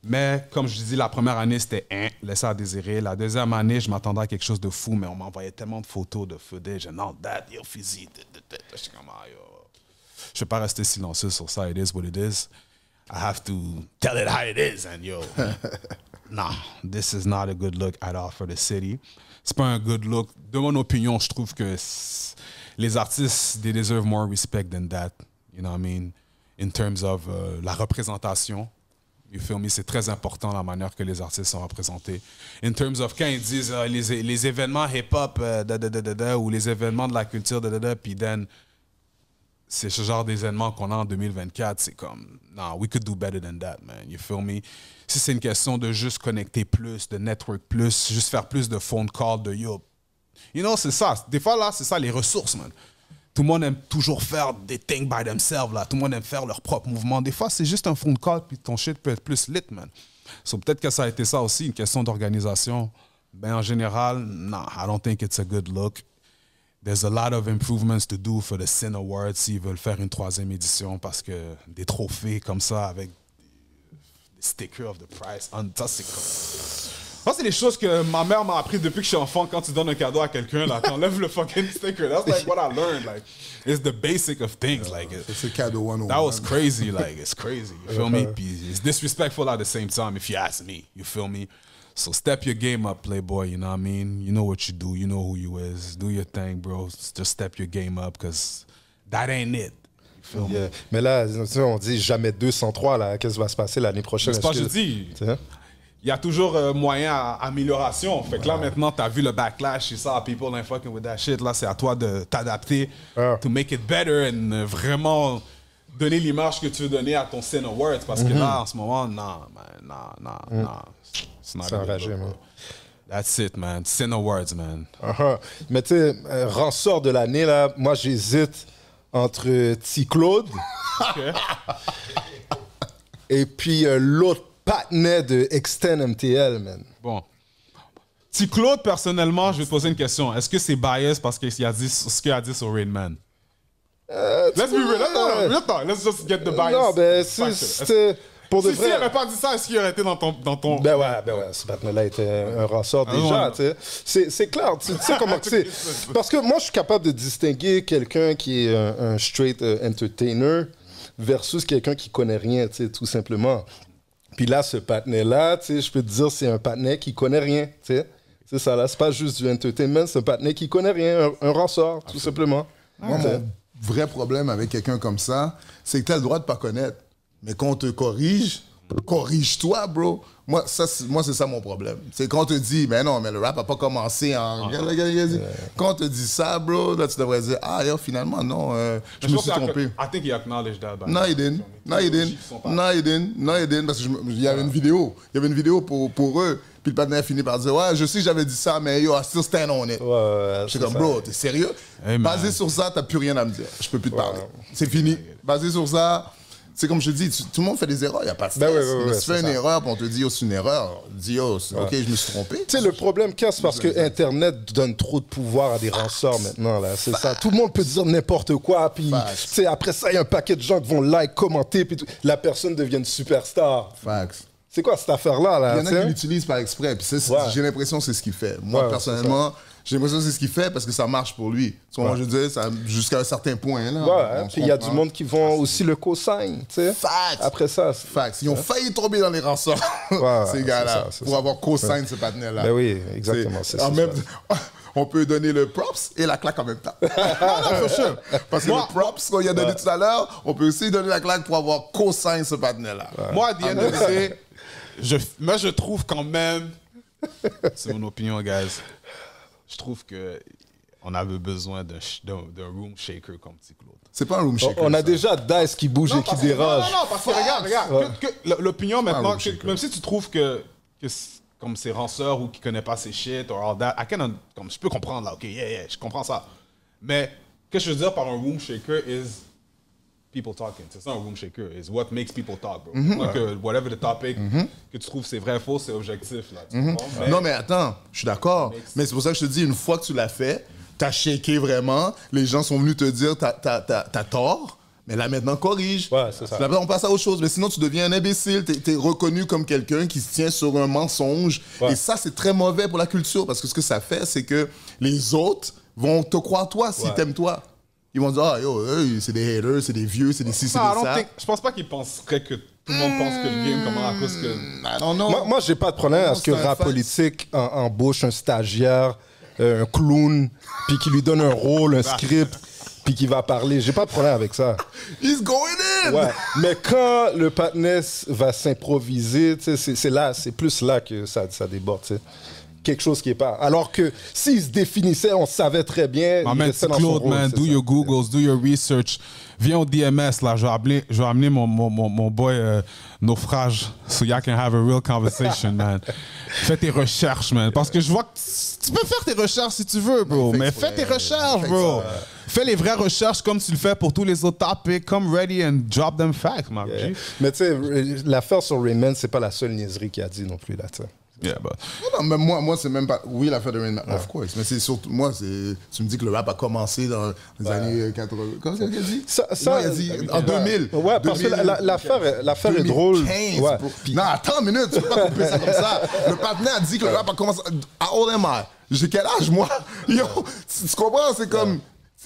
A: Mais comme je dis, la première année, c'était laissé à désirer. La deuxième année, je m'attendais à quelque chose de fou, mais on m'envoyait tellement de photos de footage. Non, that, yo, physique. Je suis comme, ah, yo. Je ne vais pas rester silencieux sur ça. It is what it is. I have to tell it how it is. And yo, nah, this is not a good look at all for the city. C'est pas un good look. De mon opinion, je trouve que les artistes, they deserve more respect than that. You know what I mean? In terms of la représentation. You feel me? C'est très important la manière que les artistes sont représentés. In terms of quand ils disent les événements hip-hop ou les événements de la culture, puis then, c'est ce genre d'événements qu'on a en 2024, c'est comme, nah, we could do better than that, man. You feel me? Si c'est une question de juste connecter plus, de network plus, juste faire plus de phone call, de yo. You know, c'est ça. Des fois, là, c'est ça les ressources, man. Tout le monde aime toujours faire des things by themselves, là. Tout le monde aime faire leur propre mouvement. Des fois, c'est juste un phone call, puis ton shit peut être plus lit, man. So, peut-être que ça a été ça aussi, une question d'organisation. Ben, en général, nah, I don't think it's a good look. There's a lot of improvements to do for the Cine Awards s'ils veulent faire une 3e édition, parce que des trophées comme ça, avec des stickers of the price, ça, c'est comme... Ça, c'est des choses que ma mère m'a appris depuis que je suis enfant. Quand tu donnes un cadeau à quelqu'un, là, t'enlèves le fucking sticker. That's like what I learned. Like, it's the basic of things. Like,
B: c'est cadeau 101.
A: That was crazy. Like, it's crazy. You feel me? It's disrespectful at the same time, if you ask me. You feel me? So step your game up, Playboy. You know what I mean? You know what you do. You know who you is. Do your thing, bro. Just step your game up, because that ain't it. You feel me?
C: Mais là, on dit jamais 203, là. Qu'est-ce qui va se passer l'année prochaine?
A: C'est pas je dis. Il y a toujours moyen à amélioration. Fait que là, maintenant, tu as vu le backlash, you saw people ain't fucking with that shit. Là, c'est à toi de t'adapter, to make it better, and vraiment donner l'image que tu veux donner à ton Cine Awards. Parce que là, en ce moment, non.
C: C'est enragé, man.
A: That's it, man. Cine Awards, man.
C: Mais tu sais, ranceur de l'année, là, moi, j'hésite entre T-Claude et puis l'autre partenaire de Extend MTL, man.
A: Bon. T-Claude, personnellement, je vais te poser une question. Est-ce que c'est bias parce qu'il a dit ce qu'il a dit sur Rain Man? Let's be real. Let's just get the bias.
C: Non, ben, c'est... Pour de
A: si
C: vrai...
A: il n'avait pas dit ça, est-ce qu'il aurait été dans ton...
C: Ben ouais, ce partenaire-là était un ranceur déjà, tu sais. C'est clair, tu sais comment c'est. Parce que moi, je suis capable de distinguer quelqu'un qui est un straight entertainer versus quelqu'un qui connaît rien, tu sais, tout simplement. Puis là, ce partenaire-là, tu sais, je peux te dire, c'est un partenaire qui connaît rien, tu sais. C'est ça, là, c'est pas juste du entertainment, c'est un partenaire qui connaît rien, un ranceur, tout simplement.
B: Moi, mon vrai problème avec quelqu'un comme ça, c'est que tu as le droit de pas connaître. Mais quand on te corrige, corrige-toi, bro. Moi, c'est ça mon problème. C'est quand on te dit, mais non, mais le rap a pas commencé en... Quand on te dit ça, bro, là, tu devrais dire, ah, yo, finalement, non, je me suis trompé.
A: I think he acknowledged that.
B: Non, il didn't. Parce qu'il y avait une vidéo. Il y avait une vidéo pour eux. Puis le partenaire finit par dire, ouais, je sais que j'avais dit ça, mais yo, I still stand on it. Je suis comme, bro, t'es sérieux?
A: Hey,
B: basé sur ça, t'as plus rien à me dire. Je peux plus te parler. C'est fini. Basé sur ça... c'est comme je dis, tout le monde fait des erreurs, il n'y a pas de stress. Mais si tu fais une erreur, puis on te dit, c'est une erreur, dis, ok, je me suis trompé.
C: Tu sais, le problème qu'il y a, c'est parce que Internet donne trop de pouvoir à des ranceurs maintenant, là. C'est ça. Tout le monde peut dire n'importe quoi, puis, tu sais, après ça, il y a un paquet de gens qui vont like, commenter, puis la personne devient une superstar.
B: Facts.
C: C'est quoi cette affaire-là, là?
B: Il y en a qui l'utilisent par exprès, puis j'ai l'impression que c'est ce qu'il fait. Moi, personnellement, j'ai l'impression que c'est ce qu'il fait parce que ça marche pour lui. Moi, je veux dire, jusqu'à un certain point. Là,
C: puis il y a du monde qui vont aussi le co-sign, tu sais. Après ça.
B: Facts. Ils ont failli tomber dans les rançons, ces gars-là, pour avoir co-sign ce partenaire-là.
C: Ben oui, exactement.
B: On peut donner le props et la claque en même temps. Non, sure. Parce que le props, qu'on y a donné tout à l'heure, on peut aussi donner la claque pour avoir co-sign ce partenaire-là.
A: Moi, à the end of the day, je trouve quand même, c'est mon opinion, guys, je trouve qu'on avait besoin d'un room shaker comme petit Claude.
B: C'est pas un room shaker.
C: On a déjà Dice qui bouge et qui dérange.
A: Non, parce que regarde. L'opinion maintenant, même si tu trouves que comme ses ranceurs ou qui connaît pas ses shit or all that, comme je peux comprendre là, ok, je comprends ça. Mais qu'est-ce que je veux dire par un room shaker is people talking. C'est ça un room shaker, is what makes people talk, bro. Donc, whatever the topic, que tu trouves c'est vrai, faux, c'est objectif là. Tu comprends?
B: Non mais attends, je suis d'accord. Mais c'est pour ça que je te dis, une fois que tu l'as fait, t'as shaké vraiment, les gens sont venus te dire t'as tort. Mais là, maintenant, corrige.
C: Ouais, c'est ça.
B: Là, on passe à autre chose. Mais sinon, tu deviens un imbécile. T'es reconnu comme quelqu'un qui se tient sur un mensonge. Ouais. Et ça, c'est très mauvais pour la culture. Parce que ce que ça fait, c'est que les autres vont te croire toi s'ils t'aiment toi. Ils vont dire, ah, yo, c'est des haters, c'est des vieux, c'est des ci, c'est des ça.
A: Je pense pas qu'ils penseraient que tout le monde pense que le game comment à cause que...
C: Moi, j'ai pas de problème à ce que Rap Politique embauche un stagiaire, un clown, puis qui lui donne un rôle, un script. Puis qui va parler. J'ai pas de problème avec ça.
B: He's going in!
C: Ouais. Mais quand le partness va s'improviser, c'est plus là que ça déborde. T'sais. Quelque chose qui est pas. Alors que s'il se définissait, on savait très bien.
A: Man, c'est Claude, man. Do your Googles, do your research. Viens au DMS, là. Je vais amener mon boy Naufrage so y'all can have a real conversation, man. Fais tes recherches, man. Parce que je vois que tu peux faire tes recherches si tu veux, bro. Mais fais tes recherches, bro. Fais les vraies recherches comme tu le fais pour tous les autres topics. Come ready and drop them facts, man.
C: Yeah. Mais tu sais, l'affaire sur Raymond, c'est pas la seule niaiserie qu'il a dit non plus, là, tu sais.
A: Yeah, but...
B: Non, mais moi c'est même pas... Oui, l'affaire de Raymond, of course. Mais c'est surtout... Moi, tu me dis que le rap a commencé dans les années 80... Comment ça qu'il a dit? Il a dit en 2000.
C: Ouais, parce que l'affaire est drôle.
B: Ouais. Non, attends une minute, tu peux pas couper ça comme ça. Le partenaire a dit que le rap a commencé... How old am I? J'ai quel âge, moi? Yo, tu comprends? C'est comme...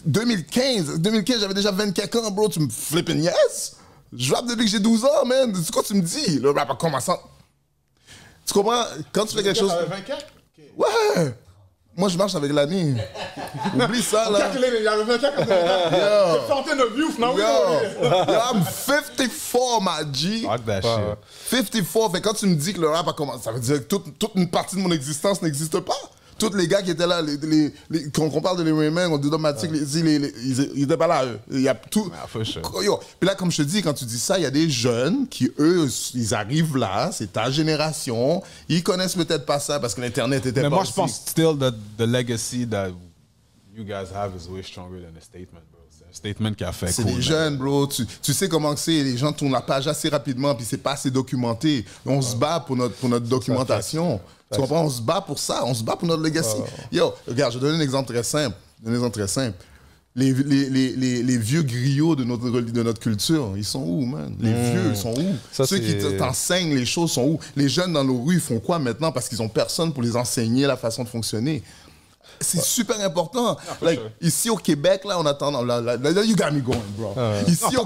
B: 2015, j'avais déjà 24 ans, bro. Tu me flipping yes? Je rappe depuis que j'ai 12 ans, man. C'est quoi tu me dis? Le rap a commencé... Tu comprends? Quand tu fais quelque chose... Ouais! Moi, je marche avec l'année. Oublie ça, là.
A: Il y avait 24 ans. Fountain of Youth, non?
B: Yo, I'm 54, my G.
A: Fuck that shit.
B: 54. Fait quand tu me dis que le rap a commencé, ça veut dire que toute une partie de mon existence n'existe pas. Tous les gars qui étaient là, quand on parle de les Raymond, on dit automatique, ils étaient pas là, eux. Il y a tout. Yo. Puis là, comme je te dis, quand tu dis ça, il y a des jeunes qui, eux, ils arrivent là, c'est ta génération, ils connaissent peut-être pas ça parce que l'Internet était pas.
A: Mais moi, je pense still that the legacy that you guys have is way stronger than a statement, bro. C'est un statement qui a fait.
B: C'est des jeunes, bro. Tu sais comment c'est. Les gens tournent la page assez rapidement, puis c'est pas assez documenté. On se bat pour notre documentation. Tu comprends? On se bat pour ça. On se bat pour notre legacy. Yo, regarde, je vais donner un exemple très simple. Les vieux griots de notre culture, ils sont où, man? Les vieux, ils sont où? Ceux qui t'enseignent les choses sont où? Les jeunes dans nos rues, ils font quoi maintenant? Parce qu'ils n'ont personne pour les enseigner la façon de fonctionner. C'est super important. Ici au Québec, là, on attend. Là, you got me going, bro. Ici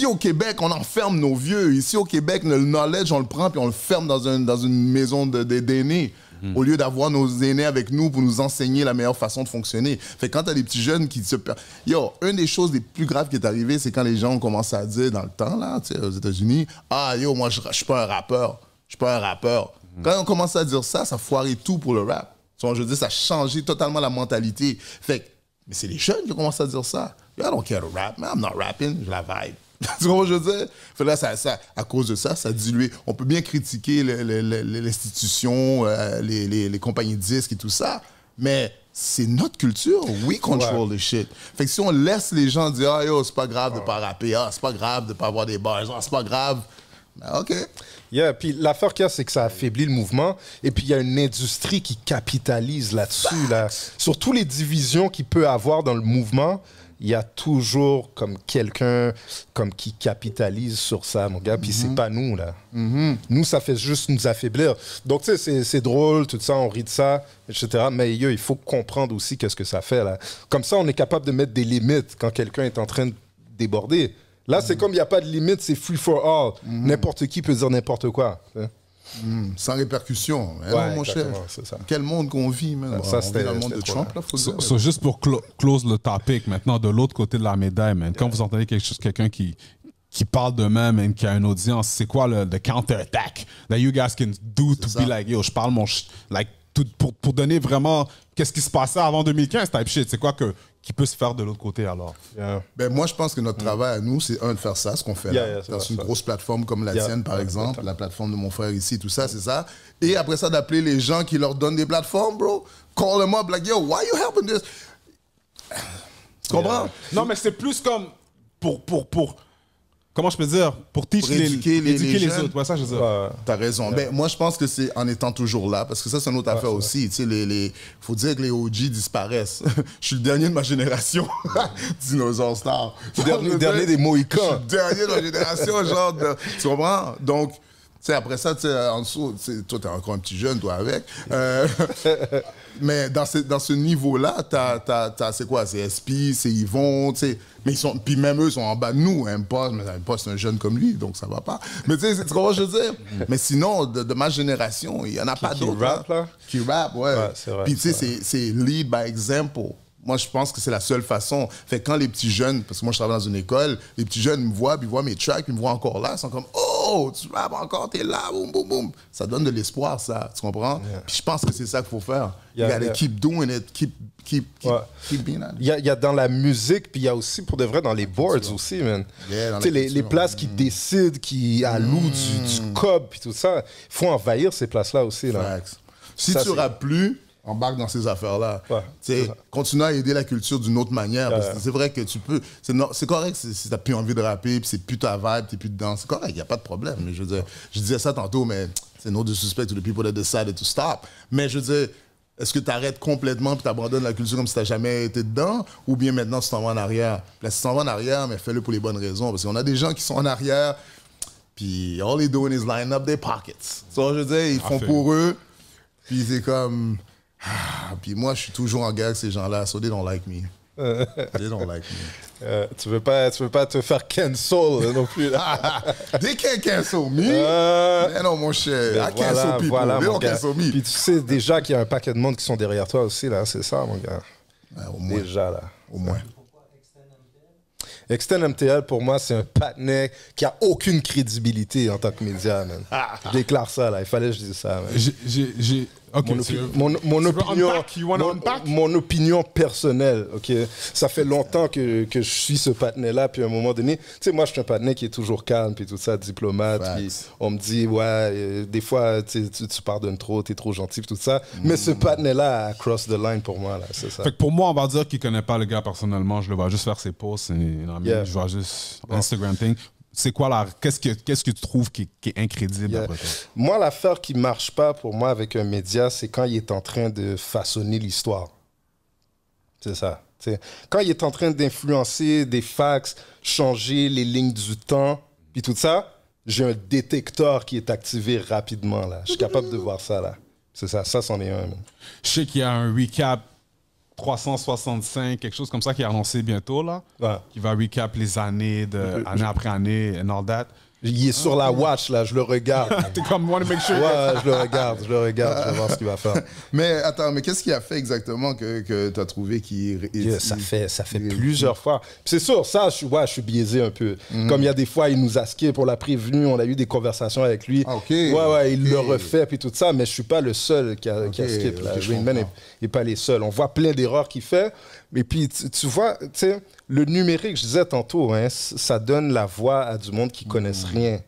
B: au Québec, on enferme nos vieux. Ici au Québec, le knowledge, on le prend puis on le ferme dans une maison d'aînés. Au lieu d'avoir nos aînés avec nous pour nous enseigner la meilleure façon de fonctionner. Fait que quand t'as des petits jeunes qui se perdent... Yo, une des choses les plus graves qui est arrivée, c'est quand les gens ont commencé à dire dans le temps, là, tu sais, aux États-Unis, ah, yo, moi, je suis pas un rappeur. Je suis pas un rappeur. Quand on commence à dire ça, ça foirait tout pour le rap. Je veux dire, ça a changé totalement la mentalité. Fait que, mais c'est les jeunes qui ont commencé à dire ça. Yo, I don't care to rap, man. I'm not rapping. Je la vibe. Tu comprends ce que je veux dire? Fait là, à cause de ça, ça a dilué. On peut bien critiquer l'institution, les compagnies de disques et tout ça, mais c'est notre culture. We control the shit. Fait que si on laisse les gens dire, ah yo, c'est pas grave de pas rapper, ah, c'est pas grave de pas avoir des bars, ah, c'est pas grave. Ben, OK.
C: Yeah, puis l'affaire qu'il y a, c'est que ça affaiblit le mouvement. Et puis, il y a une industrie qui capitalise là-dessus. Là. Sur toutes les divisions qu'il peut avoir dans le mouvement, il y a toujours comme quelqu'un comme qui capitalise sur ça, mon gars. Puis c'est pas nous, là. Nous, ça fait juste nous affaiblir. Donc, tu sais, c'est drôle, tout ça, on rit de ça, etc. Mais il faut comprendre aussi qu'est-ce que ça fait, là. Comme ça, on est capable de mettre des limites quand quelqu'un est en train de déborder. Là, c'est comme il n'y a pas de limite, c'est free for all. N'importe qui peut dire n'importe quoi.
B: Sans répercussion.
C: Ouais,
B: non, mon cher.
C: c'est ça.
B: Quel monde qu'on vit, man.
C: Ça,
B: on vit dans le monde de Trump, là, faut dire.
A: So, juste pour close le topic, maintenant, de l'autre côté de la médaille, man, quand vous entendez quelqu'un qui parle de même et qui a une audience, c'est quoi le counter-attack that you guys can do to be like, yo, je parle like, pour donner vraiment qu'est-ce qui se passait avant 2015 type shit. C'est quoi qui peut se faire de l'autre côté alors?
B: Ben, moi, je pense que notre travail à nous, c'est de faire ça, ce qu'on fait là. Dans une grosse plateforme comme la tienne, par exemple, la plateforme de mon frère ici, tout ça, c'est ça. Et après ça, d'appeler les gens qui leur donnent des plateformes, bro. Call them up, like, yo, why you helping this? Tu comprends?
A: Non, mais c'est plus comme pour comment je peux dire? Pour
B: éduquer les jeunes.
A: autres. Ouais, ça, je veux dire.
B: T'as raison. Ben, moi, je pense que c'est en étant toujours là, parce que ça, c'est une autre affaire aussi. Tu sais, faut dire que les OG disparaissent. Je suis le dernier de ma génération. Dinosaure Star.
C: Dernier des Mohicans.
B: Je suis le dernier de ma génération, genre. Tu comprends? Donc, tu sais, après ça, tu sais, en dessous, toi, t'es encore un petit jeune, toi, avec. Mais dans ce niveau-là, c'est quoi? C'est SP, c'est Yvon, tu sais. Mais puis même eux sont en bas de nous. M-Post, mais M-Post, c'est un jeune comme lui, donc ça va pas. Mais tu sais, tu comprends ce que je veux dire? Mais sinon, de ma génération, il y en a pas d'autres.
C: Qui rap, là?
B: Qui rap, ouais.
C: C'est vrai,
B: puis tu sais, c'est lead by example. Moi, je pense que c'est la seule façon. Fait que quand les petits jeunes, parce que moi, je travaille dans une école, les petits jeunes me voient, puis ils voient mes tracks, puis ils me voient encore là, ils sont comme, oh, tu rappes encore, t'es là, boum, boum, boum. Ça donne de l'espoir, ça, tu comprends? Puis je pense que c'est ça qu'il faut faire. You gotta keep doing it, keep being at it.
C: Il y a dans la musique, puis il y a aussi, pour de vrai, dans les boards aussi, man. Tu sais, les places qui décident, qui allouent du cob, puis tout ça, il faut envahir ces places-là aussi, là.
B: Si tu rappes plus, embarque dans ces affaires-là. Continue à aider la culture d'une autre manière. Parce que c'est vrai que tu peux... C'est correct si t'as plus envie de rapper, puis c'est plus ta vibe, t'es plus dedans. C'est correct, il n'y a pas de problème. Mais je veux dire, je disais ça tantôt, mais c'est no disrespect to the people that decided to stop. Mais je veux dire, est-ce que tu arrêtes complètement puis tu abandonnes la culture comme si tu n'as jamais été dedans? Ou bien maintenant tu t'en vas en arrière? Là, si tu t'en vas en arrière, mais fais-le pour les bonnes raisons. Parce qu'on a des gens qui sont en arrière, puis all they doing is line up their pockets. Tu vois, je veux dire, ils font pour eux, puis c'est comme... puis moi, je suis toujours en guerre avec ces gens-là, so they don't like me. They don't like me.
C: Tu veux pas te faire cancel non plus, là.
B: They can't cancel me. Mais non, mon cher. I cancel people. They don't cancel me.
C: Puis tu sais déjà qu'il y a un paquet de monde qui sont derrière toi aussi, là. C'est ça, mon gars.
B: Au moins.
C: Déjà, là.
B: Au moins.
C: Extend MTL, pour moi, c'est un patinet qui a aucune crédibilité en tant que média, man. Je déclare ça, là. Il fallait que je dise ça, man.
A: Okay,
C: mon opinion personnelle, ok. Ça fait longtemps que je suis ce patinet-là, puis à un moment donné, tu sais, moi, je suis un patinet qui est toujours calme, puis tout ça, diplomate, puis on me dit, ouais, des fois, tu pardonnes trop, t'es trop gentil, puis tout ça. Mais ce patinet-là a cross the line pour moi, là, c'est ça.
A: Fait que pour moi, on va dire qu'il connaît pas le gars personnellement, je le vois juste faire ses posts, je vois juste Instagram thing. C'est quoi qu'est-ce que tu trouves qui est incrédible après toi?
C: Moi, l'affaire qui marche pas pour moi avec un média, c'est quand il est en train de façonner l'histoire. C'est ça. T'sais. Quand il est en train d'influencer des facts, changer les lignes du temps, puis tout ça, j'ai un détecteur qui est activé rapidement, là. Je suis capable de voir ça, là. C'est ça, c'en est un. Même.
A: Je sais qu'il y a un recap 365, quelque chose comme ça qui est annoncé bientôt, là. Qui va recap les années, année après année, and all that.
C: Il est sur la watch, là, je le regarde.
A: T'es comme, want to make sure.
C: Ouais, je le regarde, je vais voir ce qu'il va faire.
B: Mais attends, mais qu'est-ce qu'il a fait exactement que tu as trouvé qui...
C: Ça fait plusieurs fois. C'est sûr, ça, je suis biaisé un peu. Comme il y a des fois, il nous a skippé pour la prévenue, on a eu des conversations avec lui. Il le refait, puis tout ça, mais je suis pas le seul qui a skip. Rainman n'est pas les seuls. On voit plein d'erreurs qu'il fait. Et puis, tu vois, tu sais, le numérique, je disais tantôt, hein, ça donne la voix à du monde qui ne connaissent rien.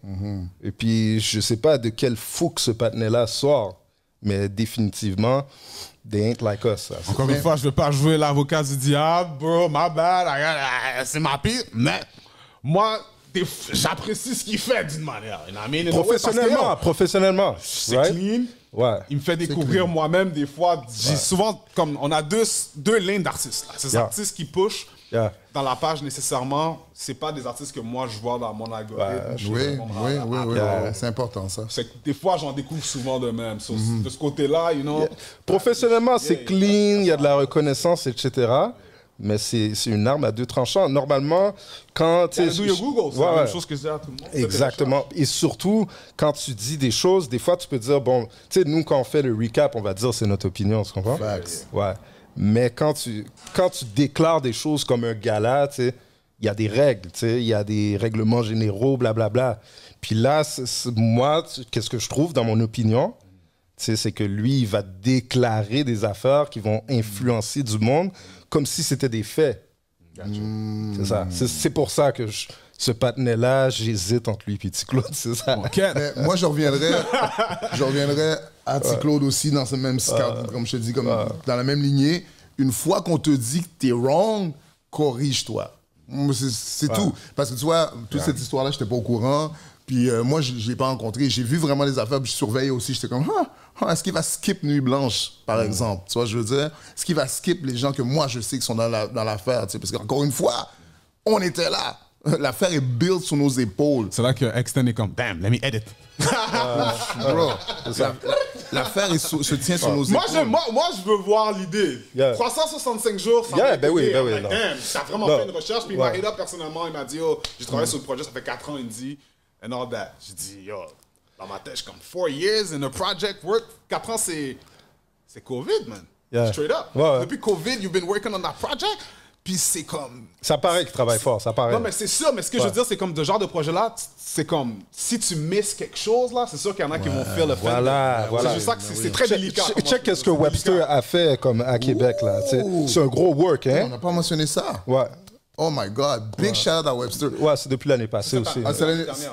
C: Et puis, je ne sais pas de quel fou que ce patinet-là sort, mais définitivement, they ain't like us. Ça.
A: Encore une fois, je veux pas jouer l'avocat du diable, bro, my bad, c'est ma pire. Mais moi, j'apprécie ce qu'il fait d'une manière. You know what I mean?
C: Professionnellement.
A: C'est
C: right?
A: clean.
C: Ouais.
A: Il me fait découvrir moi-même des fois. J'ai souvent, comme on a deux lignes d'artistes. Là. Ces artistes qui pushent dans la page nécessairement, c'est pas des artistes que moi je vois dans mon algorithme.
B: Oui, c'est important ça.
A: C'est que des fois j'en découvre souvent de même. De ce côté-là, you know.
C: Professionnellement, c'est clean, il y a de la reconnaissance, etc. Mais c'est une arme à deux tranchants. Normalement, quand tu
A: sais, Google, c'est la même chose que je dis à tout le monde.
C: Exactement. Et surtout, quand tu dis des choses, des fois, tu peux dire, bon, tu sais, nous, quand on fait le recap, on va dire c'est notre opinion, tu comprends?
B: Facts.
C: Ouais. Mais quand tu déclares des choses comme un gala, tu sais, il y a des règles, tu sais, il y a des règlements généraux, blablabla. Puis là, moi, qu'est-ce que je trouve dans mon opinion? C'est que lui, il va déclarer des affaires qui vont influencer du monde comme si c'était des faits. C'est ça. C'est pour ça que ce patinet-là, j'hésite entre lui et Petit Claude, c'est ça.
B: Mais moi, je reviendrai à Petit Claude aussi dans ce même cadre, comme je te dis, comme dans la même lignée. Une fois qu'on te dit que t'es wrong, corrige-toi. C'est tout. Parce que tu vois, toute cette histoire-là, je n'étais pas au courant. Puis moi, je ne l'ai pas rencontré. J'ai vu vraiment les affaires, puis je surveillais aussi. J'étais comme, est-ce qu'il va skip Nuit Blanche, par exemple? Tu vois, je veux dire, est-ce qu'il va skip les gens que moi, je sais qui sont dans l'affaire? Tu sais, parce qu'encore une fois, on était là. L'affaire est built sur nos épaules.
A: C'est là que Extend est comme, damn, let me edit.
B: Bro, l'affaire se tient sur nos épaules.
A: Moi, je veux voir l'idée. 365 jours, ça
C: ben oui.
A: Damn, t'as vraiment fait une recherche. Puis il m'a aidé personnellement. Il m'a dit, j'ai travaillé sur le projet, ça fait 4 ans. Il me dit, and all that. J'ai dit, yo, dans ma tête, je suis comme 4 years in a project work. 4 ans, c'est COVID, man. Straight up. Depuis COVID, you've been working on that project. Puis c'est comme...
C: Ça paraît qu'il travaille fort, ça paraît.
A: Non, mais c'est sûr. Mais ce que je veux dire, c'est comme de genre de projet-là, c'est comme... Si tu misses quelque chose, là, c'est sûr qu'il y en a qui vont faire le fait.
C: Voilà.
A: C'est juste ça que c'est très délicat.
C: Check qu'est-ce que Webster a fait comme à Québec, là. C'est un gros work, hein?
B: On n'a pas mentionné ça.
C: Ouais.
B: Oh my God, big shout out à Webster.
C: Ouais, c'est depuis l'année passée aussi.
B: C'est l'année passée?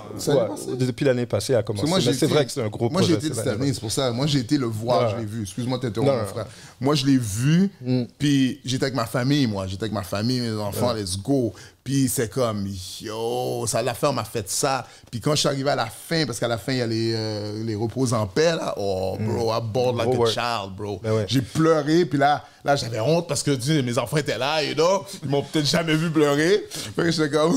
C: Depuis l'année passée, a commencé. Mais c'est vrai que c'est un gros
B: projet.
C: Moi,
B: j'ai été cette année, c'est pour ça. Moi, j'ai été le voir, je l'ai vu. Excuse-moi de t'interrompre, mon frère. Moi, je l'ai vu, puis j'étais avec ma famille, moi. J'étais avec ma famille, mes enfants, let's go. Puis c'est comme, yo, ça, l'affaire m'a fait ça. Puis quand je suis arrivé à la fin, parce qu'à la fin, il y a les repos en paix, là. Oh, bro, I bawled like a child, bro. J'ai pleuré, puis là, j'avais honte parce que mes enfants étaient là, you know. Ils m'ont peut-être jamais vu pleurer. Fait que j'étais comme,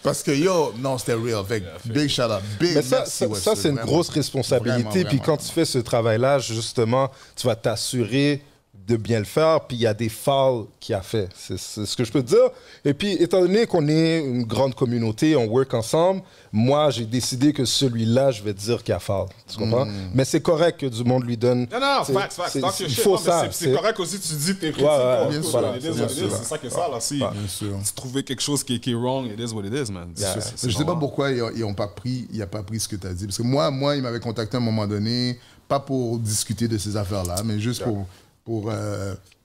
B: parce que, yo, non, c'était real. Fait big shout out. Big merci,
C: ça c'est une grosse responsabilité. Puis quand tu fais ce travail-là, justement, tu vas t'assurer de bien le faire, puis il y a des fouls qu'il a fait. C'est ce que je peux te dire. Et puis, étant donné qu'on est une grande communauté, on work ensemble, moi, j'ai décidé que celui-là, je vais te dire qu'il a foul. Tu comprends? Mais c'est correct que du monde lui donne...
A: Non, facts.
C: Il faut ça.
A: C'est correct aussi, tu dis tes critiques. C'est ça que ça, là. Si tu trouvais quelque chose qui est wrong, it is what it is, man.
B: Je sais pas pourquoi il n'a pas pris ce que tu as dit. Parce que moi, il m'avait contacté à un moment donné, pas pour discuter de ces affaires-là, mais juste pour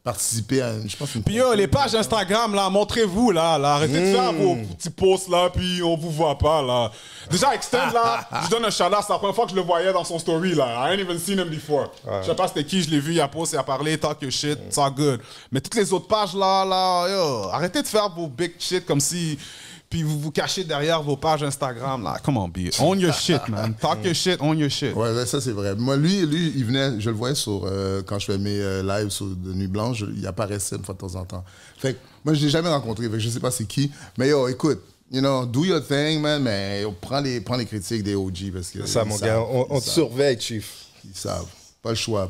B: participer à, je pense,
A: puis yo, les pages Instagram, là, montrez-vous, là. Arrêtez de faire vos petits posts, là, puis on vous voit pas, là. Déjà, Extend, là, je donne un shout-out, c'est la première fois que je le voyais dans son story, là. I ain't even seen him before. Je sais pas c'était qui, je l'ai vu, il a posté, il a parlé, talk your shit, it's all good. Mais toutes les autres pages, là, yo, arrêtez de faire vos big shit comme si... Puis vous vous cachez derrière vos pages Instagram, là. Come on, be own your shit, man. Talk your shit, own your shit.
B: Ouais, ça c'est vrai. Moi, lui, il venait, je le voyais quand je fais mes lives de Nuit Blanche, il apparaissait une fois de temps en temps. Fait que moi, je l'ai jamais rencontré, fait que je sais pas c'est qui. Mais yo, écoute, you know, do your thing, man, mais yo, prends les critiques des OG parce que...
C: C'est ça, mon gars, on te surveille, Chief.
B: Ils savent. Pas le choix.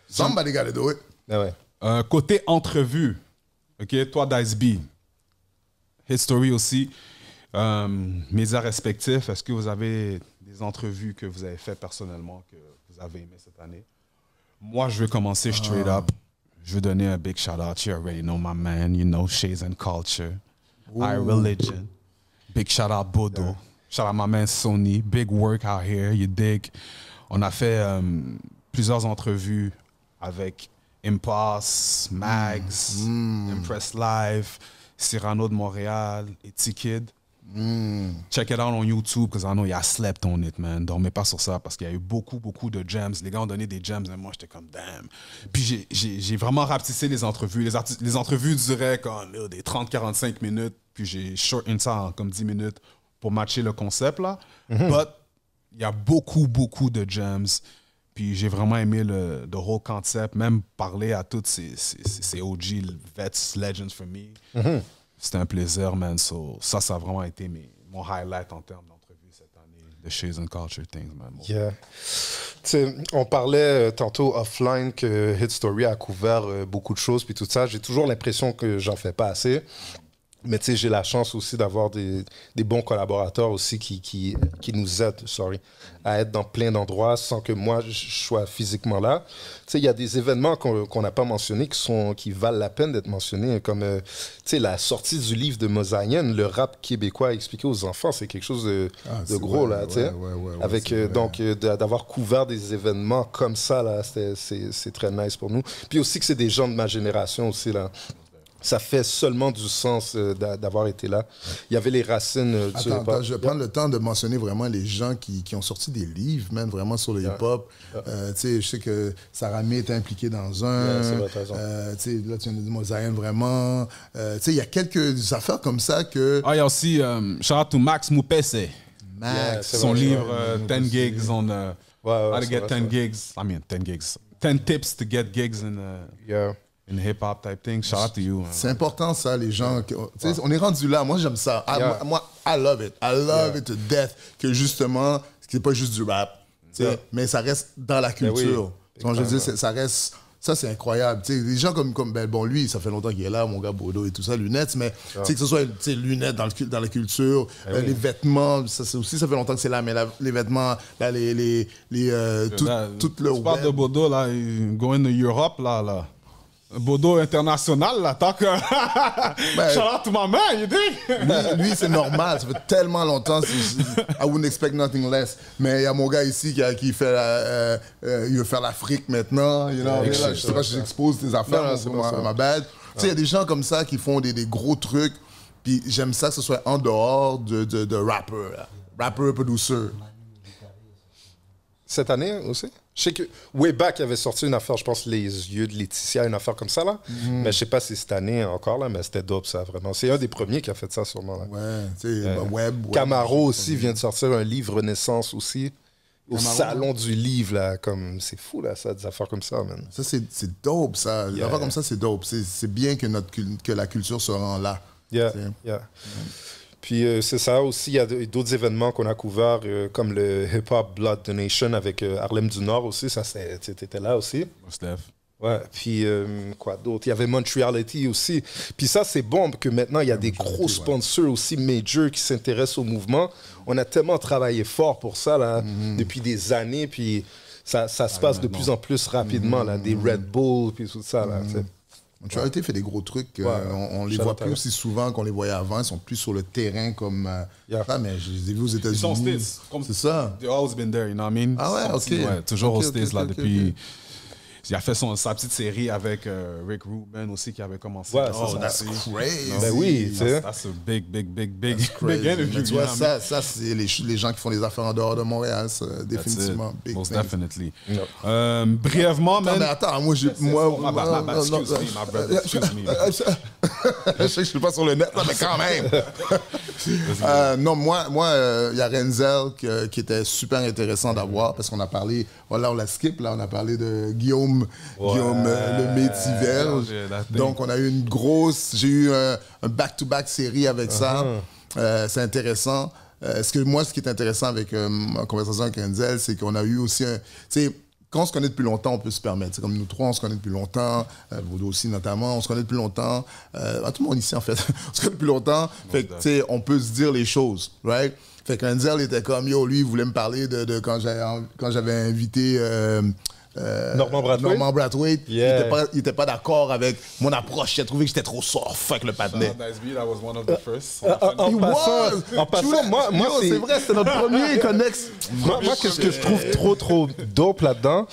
B: Somebody gotta do it.
C: Ah ouais.
A: Côté entrevue, OK, toi, Dice B, History aussi, médias respectifs, est-ce que vous avez des entrevues que vous avez faites personnellement que vous avez aimées cette année? Moi, je vais commencer straight up. Je veux donner un big shout-out. You already know my man. You know Shades and Culture. iReligion. Big shout-out Bodo. Shout-out my man Sony. Big work out here. You dig? On a fait plusieurs entrevues avec Impasse, Mags, Impress Live, Cyrano de Montréal et T-Kid. Check it out on YouTube, because I know I slept on it, man. Dormez pas sur ça, parce qu'il y a eu beaucoup de gems. Les gars ont donné des gems, et moi, j'étais comme, damn. Puis j'ai vraiment rapetissé les entrevues. Les entrevues duraient comme des 30-45 minutes, puis j'ai shortened ça en comme 10 minutes pour matcher le concept, là. But il y a beaucoup de gems. Puis j'ai vraiment aimé le whole concept, même parler à toutes ces OG vets, legends for me. C'était un plaisir, man. So, ça a vraiment été mon highlight en termes d'entrevue cette année. The Shays and Culture Things, man.
C: Yeah. T'sais, on parlait tantôt offline que Hit Story a couvert beaucoup de choses puis tout ça. J'ai toujours l'impression que j'en fais pas assez. Mais tu sais, j'ai la chance aussi d'avoir des bons collaborateurs aussi qui nous aident, à être dans plein d'endroits sans que moi je sois physiquement là. Tu sais, il y a des événements qu'on n'a pas mentionnés qui valent la peine d'être mentionnés, comme tu sais, la sortie du livre de Mosaïen, le rap québécois expliqué aux enfants, c'est quelque chose de gros, là, tu sais. Avec, donc, d'avoir couvert des événements comme ça, là, c'est très nice pour nous. Puis aussi que c'est des gens de ma génération aussi, là. Ça fait seulement du sens d'avoir été là. Il y avait les racines du hip-hop.
B: Je vais prendre le temps de mentionner vraiment les gens qui ont sorti des livres, man, vraiment sur le hip-hop. Tu sais, je sais que Sarah May était impliquée dans un. Tu sais, là, tu viens de dire Mosaïen, vraiment. Tu sais, il y a quelques affaires comme ça que...
A: Ah, il y a aussi, shout out to Max Moupesse.
B: Max.
A: Son livre, 10 gigs on... how to get 10 gigs. I mean, 10 gigs. 10 tips to get gigs in hip-hop type thing. Shout out to you.
B: C'est important, ça, les gens. On est rendu là. Moi, j'aime ça. Moi, I love it. I love it to death. Que justement, c'est pas juste du rap. Mais ça reste dans la culture. Je veux dire, ça reste... Ça, c'est incroyable. T'sais, les gens comme bon, lui, ça fait longtemps qu'il est là, mon gars Bodo et tout ça, lunettes, mais que ce soit lunettes dans la culture, les vêtements, ça fait longtemps que c'est là, mais les vêtements, là, tout le web.
A: Tu parles de Bodo, là, going to Europe, là. Bodo international, là, tant que... Shout out to my man, you think?
B: Lui, c'est normal, ça fait tellement longtemps, I wouldn't expect nothing less. Mais il y a mon gars ici qui fait il veut faire l'Afrique maintenant, you know, je sais pas si j'expose tes affaires, ma bad. Tu sais, il y a des gens comme ça qui font des gros trucs, puis j'aime ça que ce soit en dehors de rapper, producer.
C: Cette année aussi? Je sais que Way Back avait sorti une affaire, je pense, Les Yeux de Laetitia, une affaire comme ça, là. Mais je sais pas si cette année encore, là, mais c'était dope, ça, vraiment. C'est un des premiers qui a fait ça, sûrement, là.
B: Ouais, tu sais, web.
C: Camaro aussi vient de sortir un livre Renaissance aussi. Au salon du livre, là, comme... C'est fou, là, ça, des affaires comme ça, man.
B: Ça, c'est dope, ça. Des affaires comme ça, c'est dope. C'est bien que la culture se rend là.
C: Puis c'est ça aussi, il y a d'autres événements qu'on a couverts, comme le Hip Hop Blood Donation avec Harlem du Nord aussi, ça t'étais là aussi.
A: Steph.
C: Ouais, puis quoi d'autre? Il y avait Montreality aussi. Puis ça, c'est bon, parce que maintenant, il y a des gros sponsors aussi major qui s'intéressent au mouvement. On a tellement travaillé fort pour ça, là, depuis des années, puis ça se passe de plus en plus rapidement, là, des Red Bull, puis tout ça, là,
B: Montreality fait des gros trucs. On les voit plus aussi souvent qu'on les voyait avant. Ils sont plus sur le terrain comme ça, mais je les ai vus aux États-Unis.
A: Ils sont States.
B: C'est ça.
A: They've always been there, you know what I mean?
B: Ah ouais, OK.
A: Ouais, toujours aux States, là, depuis...
B: OK.
A: Il a fait sa petite série avec Rick Rubin aussi, qui avait commencé.
C: Ouais,
B: that's crazy.
C: Ben oui, tu sais.
A: That's a big interview.
B: Mais tu vois, ça c'est les gens qui font des affaires en dehors de Montréal, ça, définitivement. Big
A: Most
B: things.
A: definitely. Brièvement, man.
B: Mais attends, moi, excuse me. Je sais que je suis pas sur le net, là, mais quand même. Non, moi, il y a Renzel qui était super intéressant d'avoir parce qu'on a parlé, voilà, on l'a skip, là, on a parlé de Guillaume le Métiverge. Donc, on a eu j'ai eu un back-to-back série avec ça. C'est intéressant. Ce qui est intéressant avec ma conversation avec Renzel, c'est qu'on a eu aussi tu sais, quand on se connaît depuis longtemps, on peut se permettre. C'est comme nous trois, on se connaît depuis longtemps. Vous aussi, notamment, on se connaît depuis longtemps. Tout le monde ici, en fait, on se connaît depuis longtemps. Fait que, tu sais, on peut se dire les choses, right? Fait que Renzel était comme, yo, lui, il voulait me parler de quand j'avais invité...
C: Norman Brathwaite.
B: Il était pas d'accord avec mon approche. Il a trouvé que j'étais trop soft avec le patinet.
A: That was one of the first.
C: En passant, moi
B: c'est vrai, c'était notre premier connex.
C: Moi, qu'est-ce que je trouve trop dope là-dedans,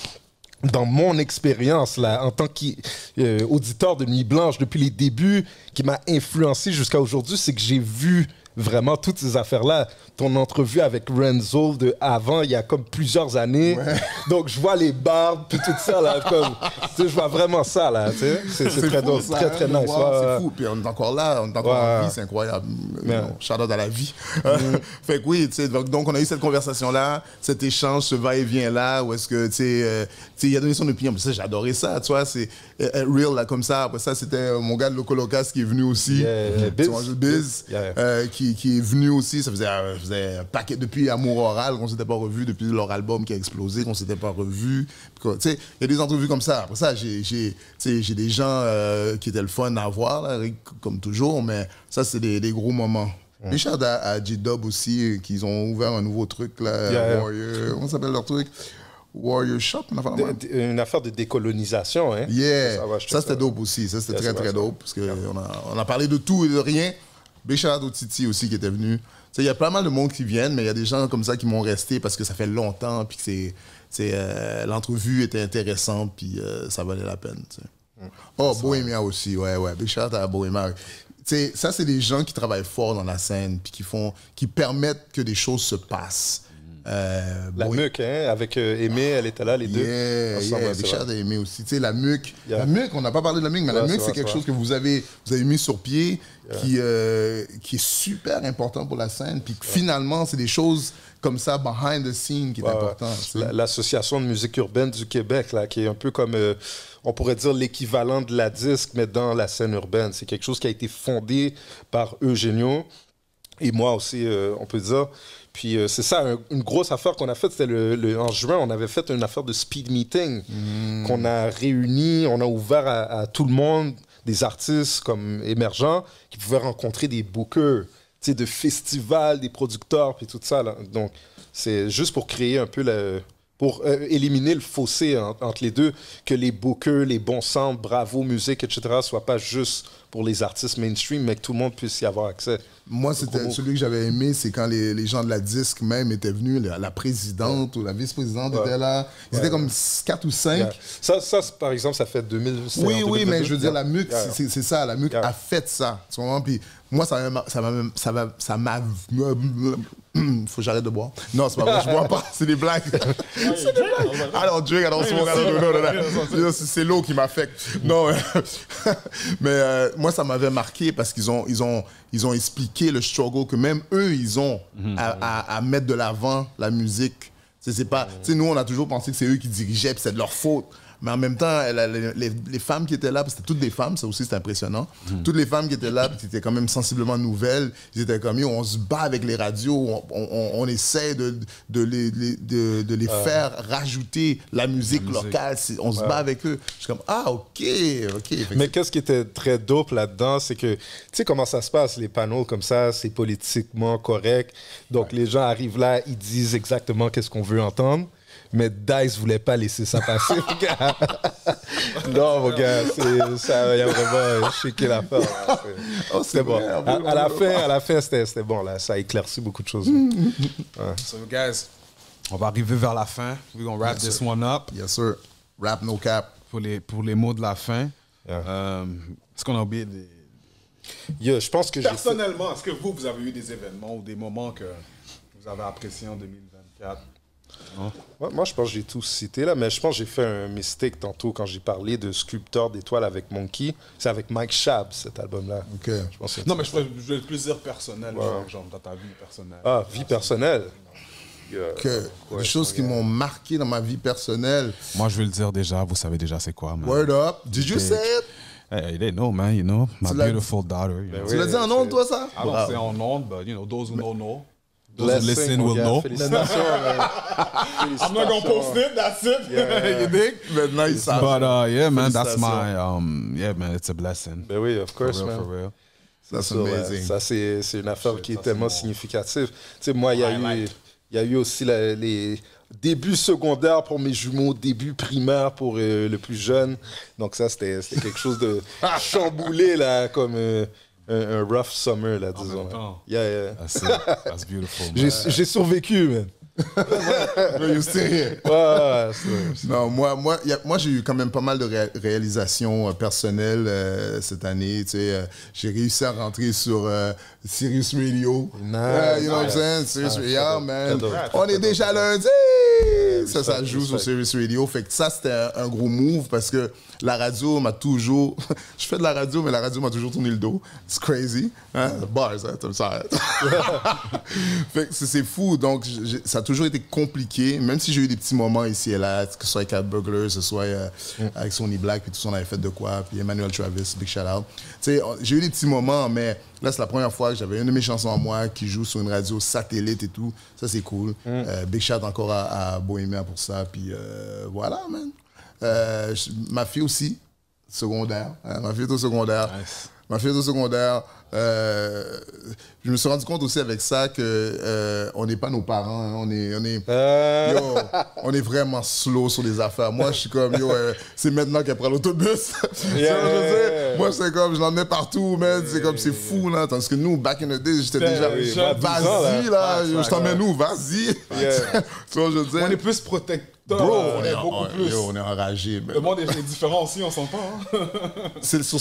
C: dans mon expérience là, en tant qu'auditeur de Nuit Blanche depuis les débuts, qui m'a influencé jusqu'à aujourd'hui, c'est que j'ai vu vraiment toutes ces affaires-là. Ton entrevue avec Renzo de avant, il y a comme plusieurs années. Donc, je vois les barbes, puis tout ça, là, comme, tu sais, je vois vraiment ça, là, tu sais. C'est très,
B: fou, ça,
C: très, très
B: de
C: nice.
B: voir, c'est fou. Puis on est encore là, on est encore en vie, c'est incroyable. Shout out à la vie. Fait que oui, tu sais, donc on a eu cette conversation-là, cet échange, ce va-et-vient-là, où est-ce que, tu sais, il a donné son opinion. Mais ça, j'ai adoré ça, tu vois, c'est real, là, comme ça. Après ça, c'était mon gars de Loco Locas qui est venu aussi. Biz. Qui est venu aussi. Ça faisait un paquet depuis Amour Oral, qu'on s'était pas revu, depuis leur album qui a explosé, qu'on s'était pas revu. Tu sais, il y a des entrevues comme ça. Après ça, j'ai des gens qui étaient le fun à voir, là, comme toujours, mais ça, c'est des gros moments. Richard à J-Dub aussi, qu'ils ont ouvert un nouveau truc, là, Warrior, comment s'appelle leur truc? Warrior Shop,
C: une affaire de décolonisation, hein?
B: Yeah, ça c'était dope aussi, ça c'était très très dope, parce qu'on a parlé de tout et de rien. Big shout out au Titi aussi qui était venu. Il y a pas mal de monde qui viennent, mais il y a des gens comme ça qui m'ont resté parce que ça fait longtemps, puis que l'entrevue était intéressante, puis ça valait la peine. Oh, Bohemia aussi, ouais. Big shout out à Bohemia. Ça, c'est des gens qui travaillent fort dans la scène, puis qui permettent que des choses se passent.
C: La MUC, hein, avec Aimé, elle était là, les deux.
B: Big shout out à Aimé aussi. Tu sais, la MUC, on n'a pas parlé de la MUC, mais la MUC, c'est quelque chose que vous avez mis sur pied, qui est super important pour la scène, puis finalement, c'est des choses comme ça, behind the scene, qui est important.
C: L'Association de musique urbaine du Québec, là, qui est un peu comme, on pourrait dire, l'équivalent de la disque, mais dans la scène urbaine. C'est quelque chose qui a été fondé par Eugenio, et moi aussi, on peut dire. Puis c'est ça, une grosse affaire qu'on a faite, c'était en juin, on avait fait une affaire de speed meeting qu'on a réuni, on a ouvert à tout le monde, des artistes comme émergents qui pouvaient rencontrer des bookers, de festivals, des producteurs, puis tout ça. Là. Donc, c'est juste pour créer un peu pour éliminer le fossé entre les deux, que les bookers, les bons centres, Bravo Musique, etc., ne soient pas juste pour les artistes mainstream, mais que tout le monde puisse y avoir accès.
B: Moi, c'était celui que j'avais aimé, c'est quand les gens de la disque même étaient venus, la présidente ou la vice-présidente était là. Ils étaient comme 4 ou 5.
C: Ça, par exemple, ça fait 2000.
B: Oui, mais je veux dire, la MUC, c'est ça. La MUC a fait ça. Tu comprends? Puis moi, ça m'a... Faut que j'arrête de boire. Non, c'est pas vrai, je bois pas. C'est des blagues. C'est des blagues. I don't drink, I don't smoke, no. C'est l'eau qui m'affecte. Non, mais moi, ça m'avait marqué parce qu'ils ont expliqué le struggle que même eux, ils ont à mettre de l'avant la musique. C'est pas... Nous, on a toujours pensé que c'est eux qui dirigeaient, puis c'est de leur faute. Mais en même temps, les femmes qui étaient là, parce que c'était toutes des femmes, ça aussi c'est impressionnant, toutes les femmes qui étaient là, qui étaient quand même sensiblement nouvelles, ils étaient comme, on se bat avec les radios, on essaie de les faire rajouter la musique locale, on se bat avec eux. Je suis comme, ok.
C: Mais qu'est-ce qui était très dope là-dedans, c'est que, tu sais comment ça se passe, les panneaux comme ça, c'est politiquement correct, donc les gens arrivent là, ils disent exactement qu'est-ce qu'on veut entendre. Mais Dice voulait pas laisser ça passer, mon gars. Non, mon gars, ça il a vraiment shaké l'affaire. C'était bon. À la fin, c'était bon. Là, ça a éclairci beaucoup de choses.
A: So, guys, on va arriver vers la fin. We're gonna wrap this one up.
B: Yes, sir. Rap no cap.
A: Pour les mots de la fin. Est-ce qu'on a oublié des...
C: Je pense que
A: personnellement, est-ce que vous avez eu des événements ou des moments que vous avez appréciés en 2024?
C: Moi, je pense que j'ai tout cité là, mais je pense que j'ai fait un mistake tantôt quand j'ai parlé de Sculpteur d'étoiles avec Monkey. C'est avec Mike Schaab, cet album-là.
B: OK.
A: Non, mais je veux plus dire personnel, genre dans ta vie personnelle.
C: Ah, vie personnelle.
B: Des choses qui m'ont marqué dans ma vie personnelle.
A: Moi, je vais le dire déjà, vous savez déjà c'est quoi, man.
B: Word up. Did you say it?
A: Hey, they know, man, you know. My beautiful daughter. You know.
B: Tu l'as dit en ondes, toi, ça?
A: I don't say en ondes, but, you know, those who don't know. Those who listen will know.
C: Félicitations.
A: I'm not gonna post it. That's it. You dig?
B: Maintenant, ils savent.
A: But yeah, man, that's my yeah, man, it's a blessing.
C: Ben oui, of course, man.
A: For real.
B: That's amazing.
C: Ça, c'est une affaire qui est tellement significative. Tu sais, moi, il y a eu aussi les débuts secondaires pour mes jumeaux, début primaire pour le plus jeune. Donc ça, c'était quelque chose de chamboulé, là, comme... un rough summer, là, disons.
A: Yeah. That's beautiful.
C: J'ai survécu, man.
B: You're still here.
C: Ouais,
B: Non, moi j'ai eu quand même pas mal de réalisations personnelles cette année. Tu sais, j'ai réussi à rentrer sur Sirius Radio.
C: Nice.
B: You know what I'm saying? Sirius Radio, yeah, man.
C: Cadeau.
B: On est déjà lundi! Ça joue sur Sirius Radio. Fait que ça, c'était un gros move parce que la radio m'a toujours... Je fais de la radio, mais la radio m'a toujours tourné le dos. It's crazy. Hein? Bars, hein? Comme ça. Fait que c'est fou. Donc, ça a toujours été compliqué, même si j'ai eu des petits moments ici et là, que ce soit avec Cat Burglar, que ce soit avec Sony Black, puis tout ça, on avait fait de quoi, puis Emmanuel Travis, big shout out. Tu sais, j'ai eu des petits moments, mais là, c'est la première fois que j'avais une de mes chansons à moi qui joue sur une radio satellite et tout. Ça, c'est cool. Big shout encore à Bohémien pour ça. Puis voilà, man. Ma fille aussi, secondaire. Ma fille est au secondaire.
A: Nice.
B: Ma fille est au secondaire. Je me suis rendu compte aussi avec ça que on n'est pas nos parents. Hein. Yo, on est vraiment slow sur les affaires. Moi, je suis comme, c'est maintenant qu'elle prend l'autobus. Moi, c'est comme, je l'emmenais partout, man. C'est comme, c'est fou, là. Tandis que nous, back in the day, j'étais déjà, vas-y, là. Je t'emmène où? Vas-y. Tu vois, je veux dire.
D: On est plus protecteurs.
B: Bro,
D: beaucoup plus.
B: On est enragé.
D: Le monde est différent aussi, on s'entend. Hein?
B: C'est juste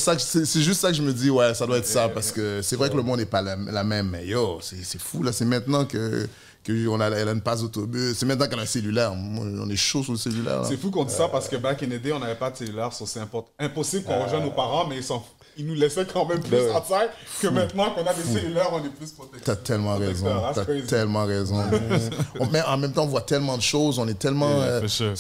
B: ça que je me dis, ouais, ça doit être ça, parce que c'est vrai que le monde n'est pas la même, mais yo, c'est fou, là. C'est maintenant elle a une passe d'autobus. C'est maintenant qu'elle a un cellulaire. On est chaud sur le cellulaire.
D: C'est fou qu'on dise ça parce que back in the day, on n'avait pas de cellulaire, c'est impossible qu'on rejoigne nos parents, mais ils nous laissaient quand même plus en terre que maintenant qu'on a des cellulaires, on est plus protecteurs.
B: T'as tellement raison.
D: That's crazy.
B: Tellement raison. Mais en même temps, on voit tellement de choses. On est tellement...
A: for sure.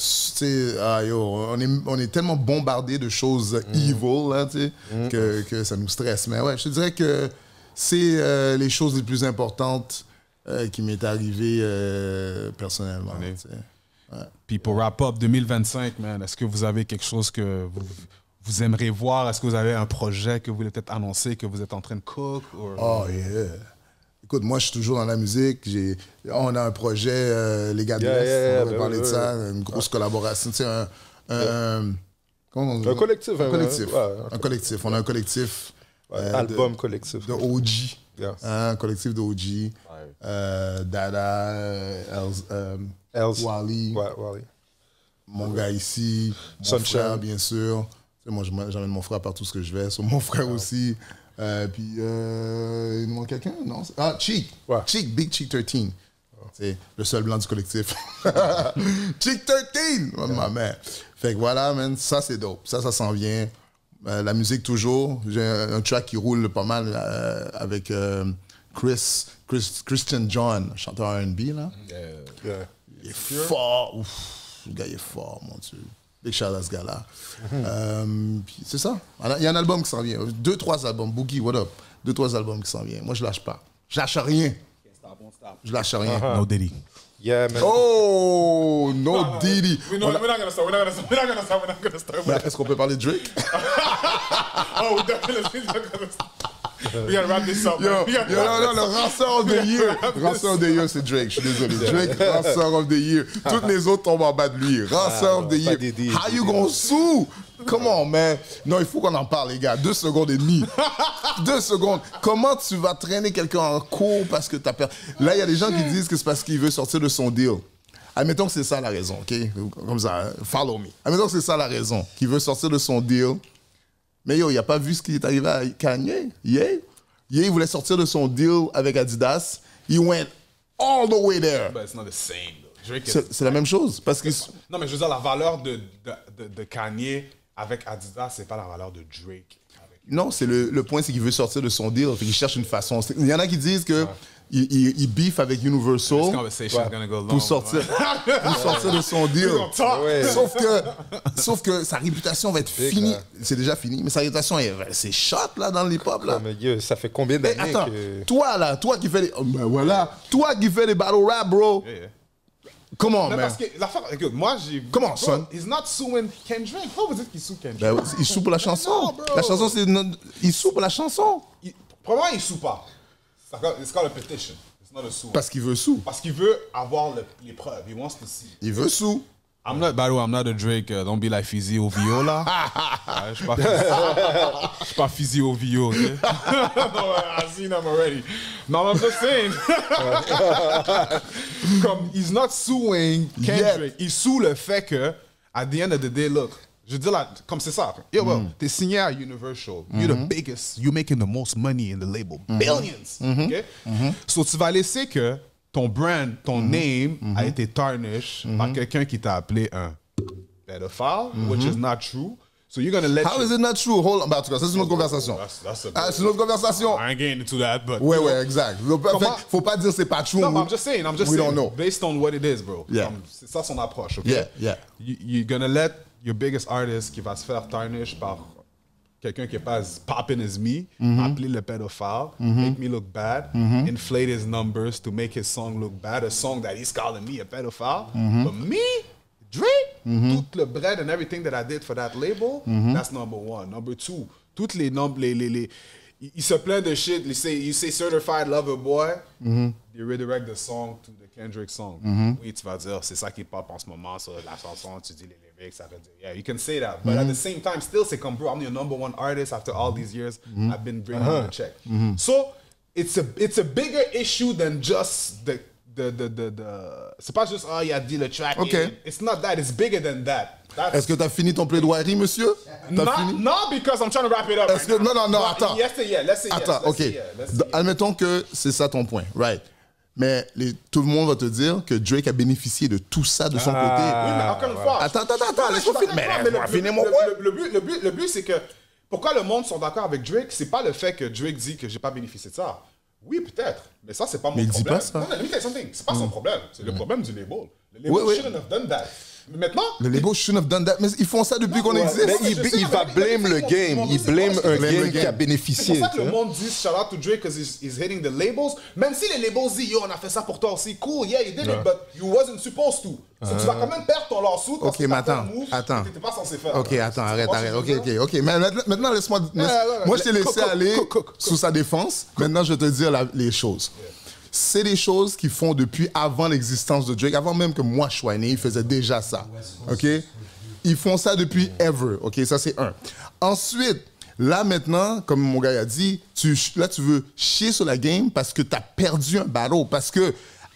B: on est tellement bombardé de choses evil, là, tu sais, que ça nous stresse. Mais ouais, je te dirais que c'est les choses les plus importantes qui m'est arrivé personnellement.
A: Puis pour wrap up 2025, man, est-ce que vous avez quelque chose que vous aimeriez voir? Est-ce que vous avez un projet que vous voulez peut-être annoncer, que vous êtes en train de cook?
B: Oh yeah. Écoute, moi, je suis toujours dans la musique. On a un projet, les gars de l'Est, on va parler de ça, une grosse collaboration. Tu sais, un
C: collectif.
B: Un collectif. On a un collectif.
C: Album collectif.
B: De OG.
C: Yes.
B: Un collectif de OG. Dada, Wally.
C: Wally.
B: Mon gars ici. Mon frère, bien sûr. Tu sais, moi, j'emmène mon frère partout ce que je vais. Mon frère aussi. Puis, il nous manque quelqu'un, non? Ah, Cheek.
C: Ouais.
B: Cheek, Big Cheek 13. C'est le seul blanc du collectif. Cheek 13! Ma mère. Fait que voilà, man, ça c'est dope. Ça s'en vient. La musique toujours. J'ai un track qui roule pas mal avec Christian John, chanteur R&B, là. Il est fort. Ouf, le gars, il est fort, mon Dieu. Big shout à ce gars-là. Puis c'est ça. Il y a un album qui s'en vient. 2-3 albums. Boogie, what up? 2-3 albums qui s'en viennent. Moi, je lâche pas. Je lâche rien. Je lâche rien.
A: No Diddy.
C: Yeah, man.
B: Oh, no Diddy.
D: We're not gonna start. We're not gonna start.
B: Mais est-ce qu'on peut parler de Drake?
D: Oh, we're definitely not gonna start. We gotta wrap this up.
B: Non, le Ransom of the Year. Ransom of the Year, c'est Drake. Je suis désolé. Drake, Ransom of the Year. Toutes les autres tombent en bas de lui. Ransom of the Year. How you gonna sue? Come on, man. Non, il faut qu'on en parle, les gars. 2 secondes et demie. 2 secondes. Comment tu vas traîner quelqu'un en cours parce que t'as perdu? Là, il y a des gens qui disent que c'est parce qu'il veut sortir de son deal. Admettons que c'est ça la raison, OK? Comme ça, follow me. Admettons que c'est ça la raison, qu'il veut sortir de son deal. Mais yo, il n'a pas vu ce qui est arrivé à Kanye. Ye, il voulait sortir de son deal avec Adidas. He went all the way there.
D: But it's not the same, though. Drake
B: C'est la même chose. Parce que...
D: Non, mais je veux dire, la valeur de Kanye avec Adidas, c'est pas la valeur de Drake.
B: Non, c'est le point, c'est qu'il veut sortir de son deal. Il cherche une façon. Il y en a qui disent que il beef avec Universal pour sortir de son deal. Sauf que sa réputation va être finie. C'est déjà fini, mais sa réputation, c'est shot là, dans l'hip-hop. Là.
C: Mais ça fait combien d'années
B: attends,
C: que...
B: toi qui fais toi qui fais des battle rap, bro. Comment, man?
D: Parce que l'affaire, écoute, moi j'ai.
B: Comment, son?
D: He's not suing Kendrick. Pourquoi vous dites qu'il sue Kendrick?
B: Ben, il sue pour la chanson.
D: Non, bro.
B: La chanson, c'est. Il sue pour la chanson.
D: Probablement, il sue pas. It's called a petition. It's not a sue.
B: Parce qu'il veut sue.
D: Parce qu'il veut avoir les preuves. He wants to see.
B: Il veut sue.
A: By the way, I'm not a Drake. Don't be like Fizzy OVO là. Je suis pas Fizzy OVO. Okay?
D: No, I've seen them already. No, I'm just saying. Comme, he's not suing Kendrick. Il sue le fait que, at the end of the day, look, je dis là, comme c'est ça. Yeah, well, t'es signé à Universal. You're the biggest. You're making the most money in the label. Billions. Okay? So, tu vas laisser que ton brand, ton name a été tarnished par quelqu'un qui t'a appelé un pedophile, which is not true. So you're gonna let.
B: How is it not true? Hold on, en tout cas, ça c'est une autre conversation. C'est une autre conversation.
A: I ain't getting into that, but.
B: Ouais, exact. Faut pas dire c'est pas true.
D: No, I'm just saying.
B: We don't know.
D: Based on what it is, bro.
B: Yeah.
D: C'est ça son approche, okay?
B: Yeah.
D: You're gonna let your biggest artist qui va se faire tarnish par quelqu'un qui est pas as popping as me, appeler le pédophile, make me look bad, inflate his numbers to make his song look bad, a song that he's calling me a pedophile. But me, Drake, tout le bread and everything that I did for that label, that's number one. Number two, toutes les nombres, il se plaint de shit, you say certified lover boy, they redirect the song to the Kendrick song. Oui, tu vas dire, c'est ça qui pop en ce moment, ça, la chanson, tu dis les lyrics, ça veut dire, yeah, you can say that. But at the same time, still, c'est comme, bro, I'm your number one artist after all these years, I've been bringing you a check. So, it's a bigger issue than just the c'est pas juste, oh, il a dit le track.
B: Okay.
D: It's not that, it's bigger than that.
B: Est-ce que tu as fini ton plaidoirie, monsieur?
D: No, because I'm trying to wrap it up.
B: Non, attends.
D: Yes, let's say
B: attends,
D: yes.
B: OK. Admettons que c'est ça ton point, right? Mais tout le monde va te dire que Drake a bénéficié de tout ça de son côté.
D: Oui, mais encore une fois.
B: Attends, laisse-moi finir mon point.
D: Le but, c'est que pourquoi le monde sont d'accord avec Drake, c'est pas le fait que Drake dit que j'ai pas bénéficié de ça. Oui, peut-être, mais ça, c'est pas mon problème.
B: Il dit pas ça.
D: Non, let me tell you something. C'est pas son problème, c'est le problème du label. Le label shouldn't have done that. Mais maintenant...
B: Le label shouldn't have done that. Mais ils font ça depuis qu'on existe.
C: Mais il va blame le game. Il blame un game qui a bénéficié.
D: C'est pour ça que le monde dit shout out to Drake because he's hitting the labels. Même si les labels disent yo, on a fait ça pour toi aussi. Cool, yeah, you did it, but you wasn't supposed to. So tu vas quand même perdre ton lawsuit parce que t'as fait un move que t'étais pas censé faire.
B: Ok, attends, arrête. Ok. Mais maintenant, laisse-moi... Moi, je t'ai laissé aller sous sa défense. Maintenant, je vais te dire les choses. C'est des choses qu'ils font depuis avant l'existence de Drake, avant même que moi je sois né, ils faisaient déjà ça, ok? Ils font ça depuis ever, ok? Ça c'est un. Ensuite, là maintenant, comme mon gars a dit, tu veux chier sur la game parce que tu as perdu un battle, parce que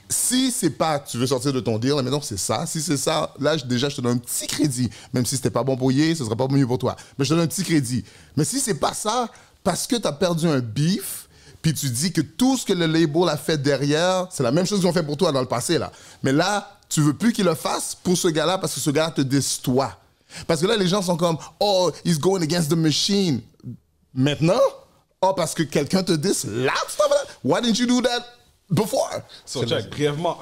B: si c'est pas, tu veux sortir de ton deal, maintenant c'est ça. Si c'est ça, là déjà je te donne un petit crédit, même si c'était pas bon pour Ye, ce serait pas mieux pour toi, mais je te donne un petit crédit. Mais si c'est pas ça, parce que tu as perdu un beef, puis tu dis que tout ce que le label a fait derrière, c'est la même chose qu'ils ont fait pour toi dans le passé, là. Mais là, tu veux plus qu'ils le fassent pour ce gars-là parce que ce gars-là te diss toi. Parce que là, les gens sont comme « Oh, he's going against the machine. » Maintenant? Oh, parce que quelqu'un te diss là? Why didn't you do that before?
D: So, check, brièvement,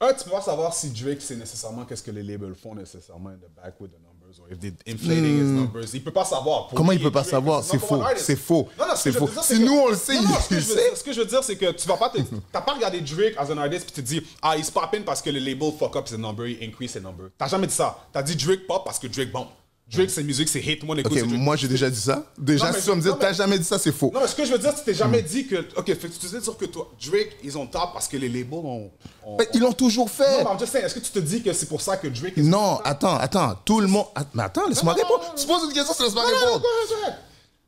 D: tu peux pas savoir si Drake sait nécessairement qu'est-ce que les labels font nécessairement in the back with the numbers or if they're inflating his numbers. Il peut pas savoir.
B: Comment il peut pas savoir? C'est faux. C'est faux. C'est faux. Si nous on le sait, il sait.
D: Ce que je veux dire, c'est que tu vas pas t'as pas regardé Drake as an artist puis tu te dis he's popping parce que le label fuck up ses numbers, il increase ses numbers. T'as jamais dit ça. T'as dit Drake pop parce que Drake bombe. Drake, c'est musique, c'est hit. Moi,
B: moi, j'ai déjà dit ça. Déjà, si tu vas me dire, t'as jamais dit ça, c'est faux.
D: Non, mais ce que je veux dire, c'est que tu t'es jamais dit que. Ok, tu veux dire que toi, Drake, ils ont top parce que les labels ont.
B: Mais ils l'ont toujours fait.
D: Non, mais I'm just saying, est-ce que tu te dis que c'est pour ça que Drake.
B: Non, attends. Tout le monde. Mais attends, laisse-moi répondre. Tu poses une question, laisse-moi répondre.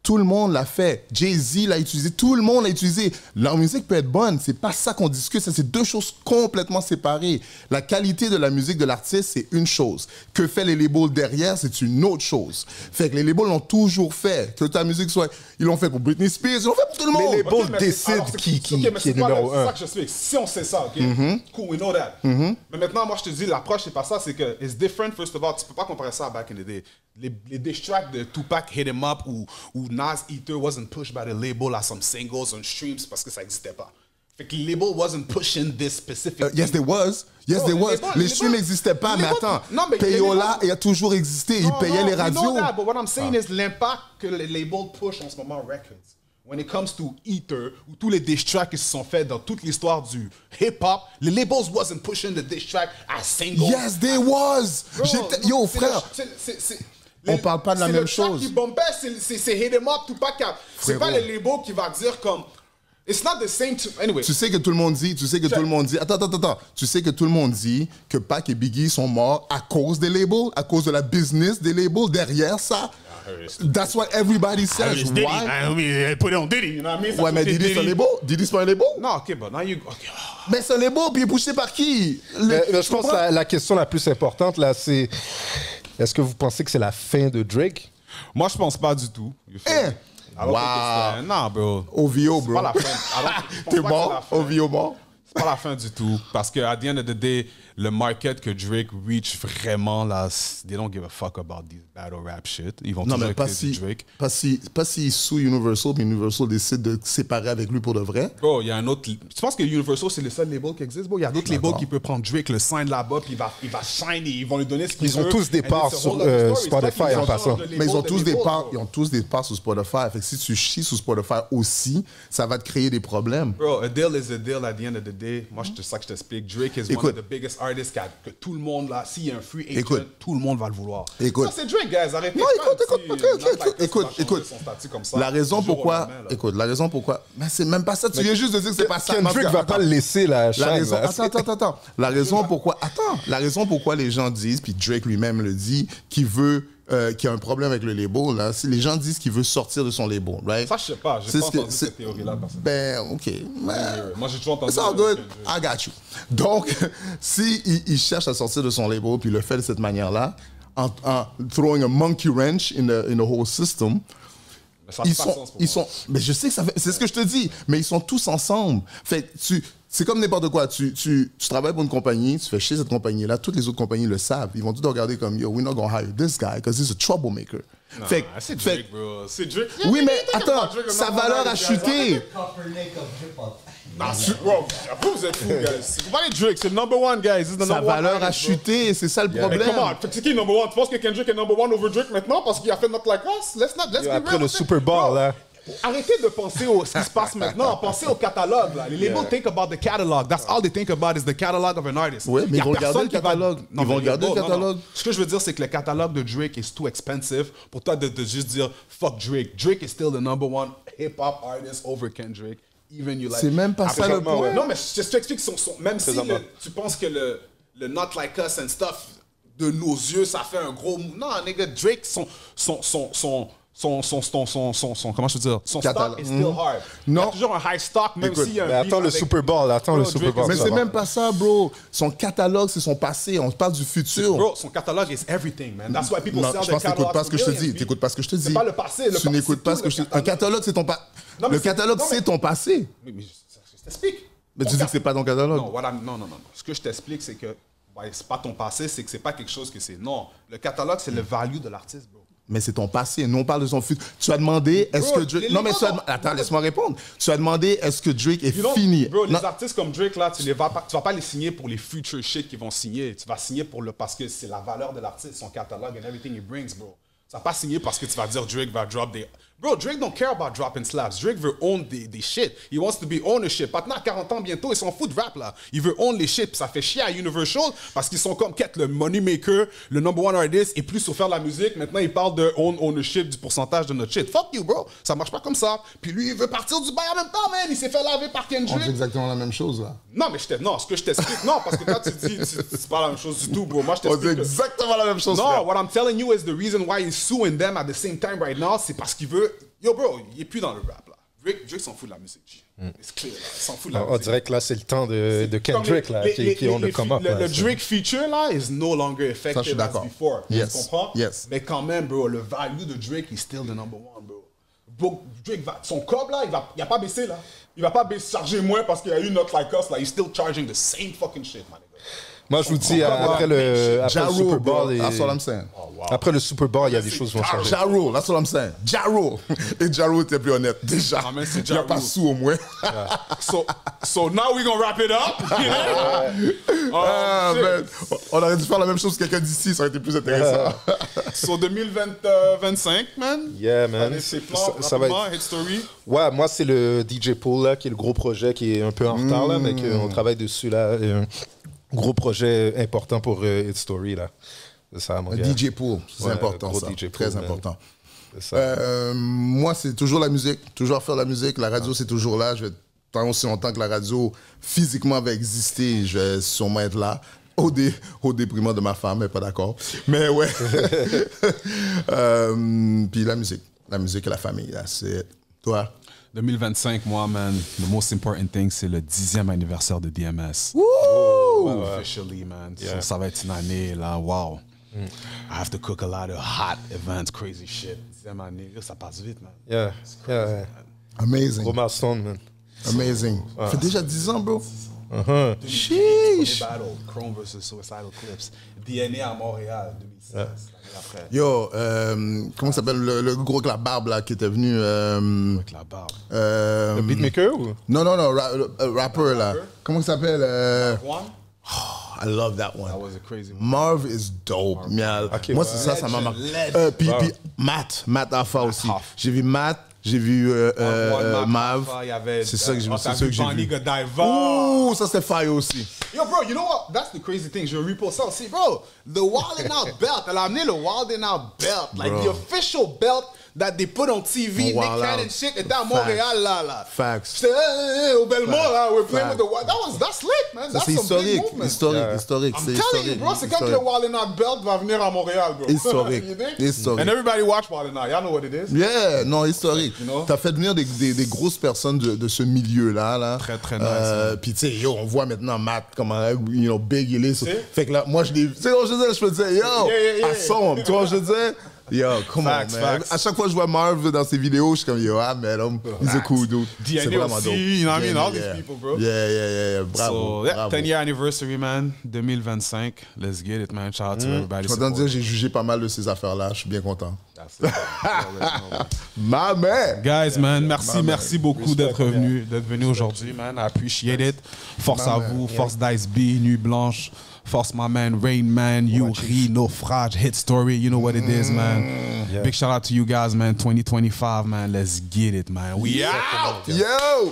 B: Tout le monde l'a fait. Jay-Z l'a utilisé. Tout le monde l'a utilisé. La musique peut être bonne. C'est pas ça qu'on discute. Ça, c'est deux choses complètement séparées. La qualité de la musique de l'artiste, c'est une chose. Que fait les labels derrière, c'est une autre chose. Fait que les labels l'ont toujours fait. Que ta musique soit... Ils l'ont fait pour Britney Spears. Ils l'ont fait pour tout le monde.
C: Les labels décident qui est numéro un.
D: C'est ça que je explique. Si on sait ça, OK? Cool, we know that. Mais maintenant, moi, je te dis, l'approche, c'est pas ça. C'est que it's different, first of all. Tu peux pas comparer ça à back in the day. Les diss tracks de Tupac Hit Him Up ou Nas Eater wasn't pushed by the label as some singles on streams parce que ça existait pas. Fait que le label wasn't pushing this specific
B: yes, there was. Yes, there was. Les streams n'existaient pas, mais attends. Payola a toujours existé. Il payait les radios.
D: You know that, but what I'm saying is l'impact que les labels push en ce moment records. When it comes to Eater, ou tous les diss tracks qui se sont faits dans toute l'histoire du hip-hop, les labels wasn't pushing the diss track as singles.
B: Yes, there was. Yo, frère. On parle pas de la même chose.
D: C'est le track qui bombait, c'est Hit 'em Up, Tupac. C'est pas le label qui va dire comme It's not the same anyway.
B: Tu sais que tout le monde dit, attends. Tu sais que tout le monde dit que Pac et Biggie sont morts à cause des labels, à cause de la business des labels derrière ça. That's what everybody says. Why?
D: Put it on Diddy, you know what I mean?
B: Ouais, mais Diddy c'est un label. Diddy c'est pas un label.
D: Non, ok, but now you... Okay.
B: Mais c'est un label, puis il est poussé par qui?
C: Mais je pense que la question la plus importante, là, c'est... Est-ce que vous pensez que c'est la fin de Drake?
D: Moi, je pense pas du tout.
B: Wow.
D: Non, bro.
B: OVO,
D: C'est
B: bro.
D: pas la fin.
B: T'es mort? OVO mort?
D: C'est pas la fin du tout. Parce que, at the end of the day, le market que Drake reach vraiment, là, they don't give a fuck about these battle rap shit. Ils vont
B: Non,
D: toujours
B: mais pas
D: écouter du
B: si,
D: Drake.
B: pas si sous Universal, mais Universal décide de se séparer avec lui pour de vrai.
D: Bro, il y a un autre... Tu penses que Universal, c'est le seul label qui existe, bro? Il y a d'autres labels qui peuvent prendre Drake, le sign là-bas, puis il va shine et ils vont lui donner ce qu'il veut.
C: Ils ont tous des parts sur Spotify en passant.
B: Mais ils ont tous des parts sur Spotify. Fait que si tu chies sur Spotify aussi, ça va te créer des problèmes.
D: Bro, a deal is a deal at the end of the day. Moi, c'est ça que je t'explique. Drake is one of the biggest artists que tout le monde, là, s'il y a un free agent, tout le monde va le vouloir.
B: Écoute.
D: Ça, c'est Drake, guys. Arrêtez.
B: Non, écoute. La raison pourquoi... Mais c'est même pas ça. Tu viens juste de dire que c'est pas ça.
C: Kendrick va pas le laisser la chaîne.
B: Attends. La raison pourquoi les gens disent, puis Drake lui-même le dit, qu'il y a un problème avec le label, là. Les gens disent qu'il veut sortir de son label, right?
D: Ça, je sais pas. J'ai pas entendu cette théorie-là.
B: Ben, OK.
D: Moi, j'ai toujours entendu...
B: It's all good. I got you. Donc, il cherche à sortir de son label, puis il le fait de cette manière-là, en throwing a monkey wrench in the whole system, mais je sais que ça fait, c'est ce que je te dis, mais ils sont tous ensemble. Fait c'est comme n'importe quoi. Tu travailles pour une compagnie, tu fais chier cette compagnie-là, toutes les autres compagnies le savent. Ils vont tout regarder comme, yo, we're not gonna hire this guy because he's a troublemaker.
D: Non, c'est Drake, bro. C'est Drake.
B: Oui, mais attends, sa valeur a chuté.
D: Bro, vous êtes fous, guys. Vous parlez de Drake, c'est le number one, guys.
B: Sa valeur a chuté, c'est ça le problème.
D: Mais comment? C'est qui number one? Tu penses que Kendrick est number one over Drake maintenant parce qu'il a fait Not Like Us? Let's be real.
C: Après le Super Bowl, là.
D: Arrêtez de penser à ce qui se passe maintenant. Pensez au catalogue. Là. Les labels think about the catalog. That's all they think about is the catalog of an artist.
B: Oui, mais ils vont regarder le catalogue. Ils vont regarder le catalogue.
D: Ce que je veux dire, c'est que le catalogue de Drake is too expensive pour toi de juste dire fuck Drake. Drake is still the number one hip-hop artist over Kendrick. Even you like.
B: C'est même pas ça le point.
D: Non, mais je t'explique, même si tu penses que le Not Like Us and stuff, de nos yeux, ça fait un gros... Non, nigga, Drake, comment je veux dire, son stock is still hard.
B: Non.
D: Il y a toujours un high stock, même s'il y a un beef
C: attends le
D: avec...
C: Super Bowl, attends le Super Bowl.
B: Mais c'est même pas ça, bro. Son catalogue, c'est son passé. On parle du futur.
D: Bro, son catalogue is everything, man. That's why people
B: Non,
D: sell
B: je
D: their
B: pense que t'écoutes pas ce que je te dis. T'écoutes pas ce que je te dis.
D: C'est pas le passé.
B: Tu n'écoutes pas ce que je te dis. Un catalogue, c'est ton passé. Le catalogue, c'est ton passé.
D: Mais je t'explique.
B: Mais tu dis que c'est pas ton catalogue.
D: Non. Ce que je t'explique, c'est que c'est pas ton passé, c'est que c'est pas quelque chose que c'est... Non. Le catalogue, c'est le value de l'artiste, bro.
B: Mais c'est ton passé. Nous, on parle de son futur. Tu as demandé, est-ce que Drake... Non, mais attends, laisse-moi répondre. Tu as demandé, est-ce que Drake est fini?
D: Bro, les artistes comme Drake, là, tu vas pas les signer pour les future shit qu'ils vont signer. Tu vas signer parce que c'est la valeur de l'artiste, son catalogue and everything he brings, bro. Tu vas pas signer parce que tu vas dire Drake va drop des... Bro, Drake don't care about dropping slaps. Drake veut own des shit. He wants to be ownership. Maintenant, à 40 ans bientôt, ils s'en foutent de rap, là. Il veut own les shit. Puis ça fait chier à Universal parce qu'ils sont comme quête le money maker, le number one artist, et plus sur faire de la musique. Maintenant, ils parlent de ownership du pourcentage de notre shit. Fuck you, bro. Ça marche pas comme ça. Puis lui, il veut partir du bail en même temps, man. Il s'est fait laver par Kendrick.
B: C'est exactement la même chose, là.
D: Non, mais ce que je t'explique, non, parce que quand tu dis, c'est pas la même chose du tout, bro. Moi, je t'explique.
B: C'est exactement la même chose.
D: Non, what I'm telling you is the reason why he's suing them at the same time right now, c'est parce qu'il veut. Yo, bro, il est plus dans le rap, là. Drake s'en fout de la musique. C'est clair, là. Il s'en fout de la musique.
C: On dirait que là, c'est le temps de Kendrick, là, qui ont le come-up.
D: Le Drake feature, là, is no longer effective as before.
B: Yes.
D: Tu comprends?
B: Yes.
D: Mais quand même, bro, le value de Drake is still the number one, bro. Drake son cob, là, il a pas baissé, là. Il va pas charger moins parce qu'il y a eu Not Like Us, là. He's still charging the same fucking shit, man.
C: Moi, je vous dis, après le Super Bowl...
B: That's what I'm saying.
C: Après le Super Bowl, il y a des choses qui vont changer.
B: Ja Rule, that's what I'm saying. Ja Rule. Et Ja Rule était plus honnête, déjà. Il n'y a pas sous, au moins.
D: So now we're gonna wrap it up.
B: Man. On aurait dû faire la même chose que quelqu'un d'ici, ça aurait été plus intéressant.
D: So 2025, man.
C: Yeah, man.
D: Ça va être... Hit Story.
C: Ouais, moi, c'est le DJ Pool, là, qui est le gros projet qui est un peu en retard, là, mais qu'on travaille dessus, là. Gros projet important pour Hit Story, là. C'est ça, mon gars.
B: DJ Pool, c'est important, ça.
C: DJ Pool,
B: très important.
C: C'est ça.
B: Moi, c'est toujours la musique, toujours faire la musique. La radio, c'est toujours là. Je vais tant aussi longtemps que la radio physiquement va exister, je vais sûrement être là. Au déprimant de ma femme, elle n'est pas d'accord. Mais ouais. Puis la musique et la famille, là, c'est toi.
A: 2025, moi, man, the most important thing, c'est le 10e anniversaire de DMS.
B: Woo!
A: Officially, man. So, ça va être une année, là, wow. I have to cook a lot of hot events, crazy shit. 10e année, ça passe vite, man.
C: Yeah. Yeah.
B: Amazing.
C: Gros milestone, man.
B: Amazing. Ça fait déjà 10 ans, bro.
A: Sheesh. Battle, Chrome versus Suicidal Clips. DNA à Montréal, 2016. L'année après.
B: Yo, comment ça s'appelle le gros avec la barbe là qui était venu
A: Avec la barbe.
C: Le beatmaker ou?
B: Non, rapper là. Comment ça s'appelle
A: One?
B: I love that one.
A: That was a crazy one.
B: Marv is dope.
C: Ok,
B: Moi,
C: ouais.
B: c'est ça m'a marqué.
A: Legend.
B: Puis Matt Alpha aussi.
A: Alpha.
B: J'ai vu Matt, j'ai vu Mav.
A: Il y avait,
B: C'est ça que j'ai vu.
A: t'as
B: C'est ça que j'ai
A: Bonnie
B: vu.
A: Godiva.
B: Ouh, ça c'était fire aussi.
A: Yo, bro, you know what? That's the crazy thing. Je repost ça aussi. Bro, the Wild 'N Out belt. Elle a amené le Wild 'N Out belt. Like,
B: Bro.
A: the official belt that they put on TV. Nick
B: Wild
A: Cannon
B: Out.
A: shit était à Montréal, là.
B: Facts.
A: J'étais au Belmont, là. We're playing
B: Facts.
A: with the Wild. That's lit, man.
B: Ça
A: That's
B: c'est
A: some big
B: historique.
A: movement.
B: Historique.
A: I'm
B: C'est
A: telling you,
B: historique.
A: bro, c'est comme que le Wild 'N Out belt va venir à Montréal, bro.
B: Historique.
A: You think?
B: Historique.
A: And everybody watch Wild 'N Out. Y'all know what it is.
B: Yeah, non, historique.
A: You know?
B: T'as fait venir des grosses personnes de ce milieu-là. Là.
A: Très, très nice,
B: Puis, tu sais, yo, on voit maintenant Matt, comment, big il est.
A: C'est?
B: Fait que là, moi, je l'ai vu. Tu sais, quand je disais, je me disais, yo,
A: Yeah.
B: à son. Tu vois, je disais, yo, come
A: Facts,
B: on, man.
A: facts.
B: À chaque fois que je vois Marv dans ses vidéos, je suis comme, yo, man, he's a cool dude.
A: DNA
B: C'est vraiment
A: aussi,
B: dope.
A: you know what I mean? All
B: Yeah.
A: these people, bro.
B: Yeah. Bravo.
A: So, yeah,
B: bravo.
A: 10-year anniversary, man. 2025. Let's get it, man. Shout out to everybody.
B: Je vais te dire, j'ai jugé pas mal de ces affaires-là. Je suis bien content.
A: That's it. You already know, man.
B: Ma man!
A: Guys, man, merci beaucoup
C: Respect,
A: d'être venu aujourd'hui, man. I appreciate it. Force à vous, force d'Ice B, Nuit Blanche, force my man, Rain Man, Yuri, Naufrage, Hit Story, you know what it is, man.
C: Yeah.
A: Big shout out to you guys, man. 2025, man. Let's get it, man. We out!
B: Yo!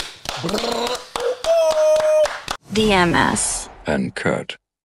E: DMS.
F: Uncut.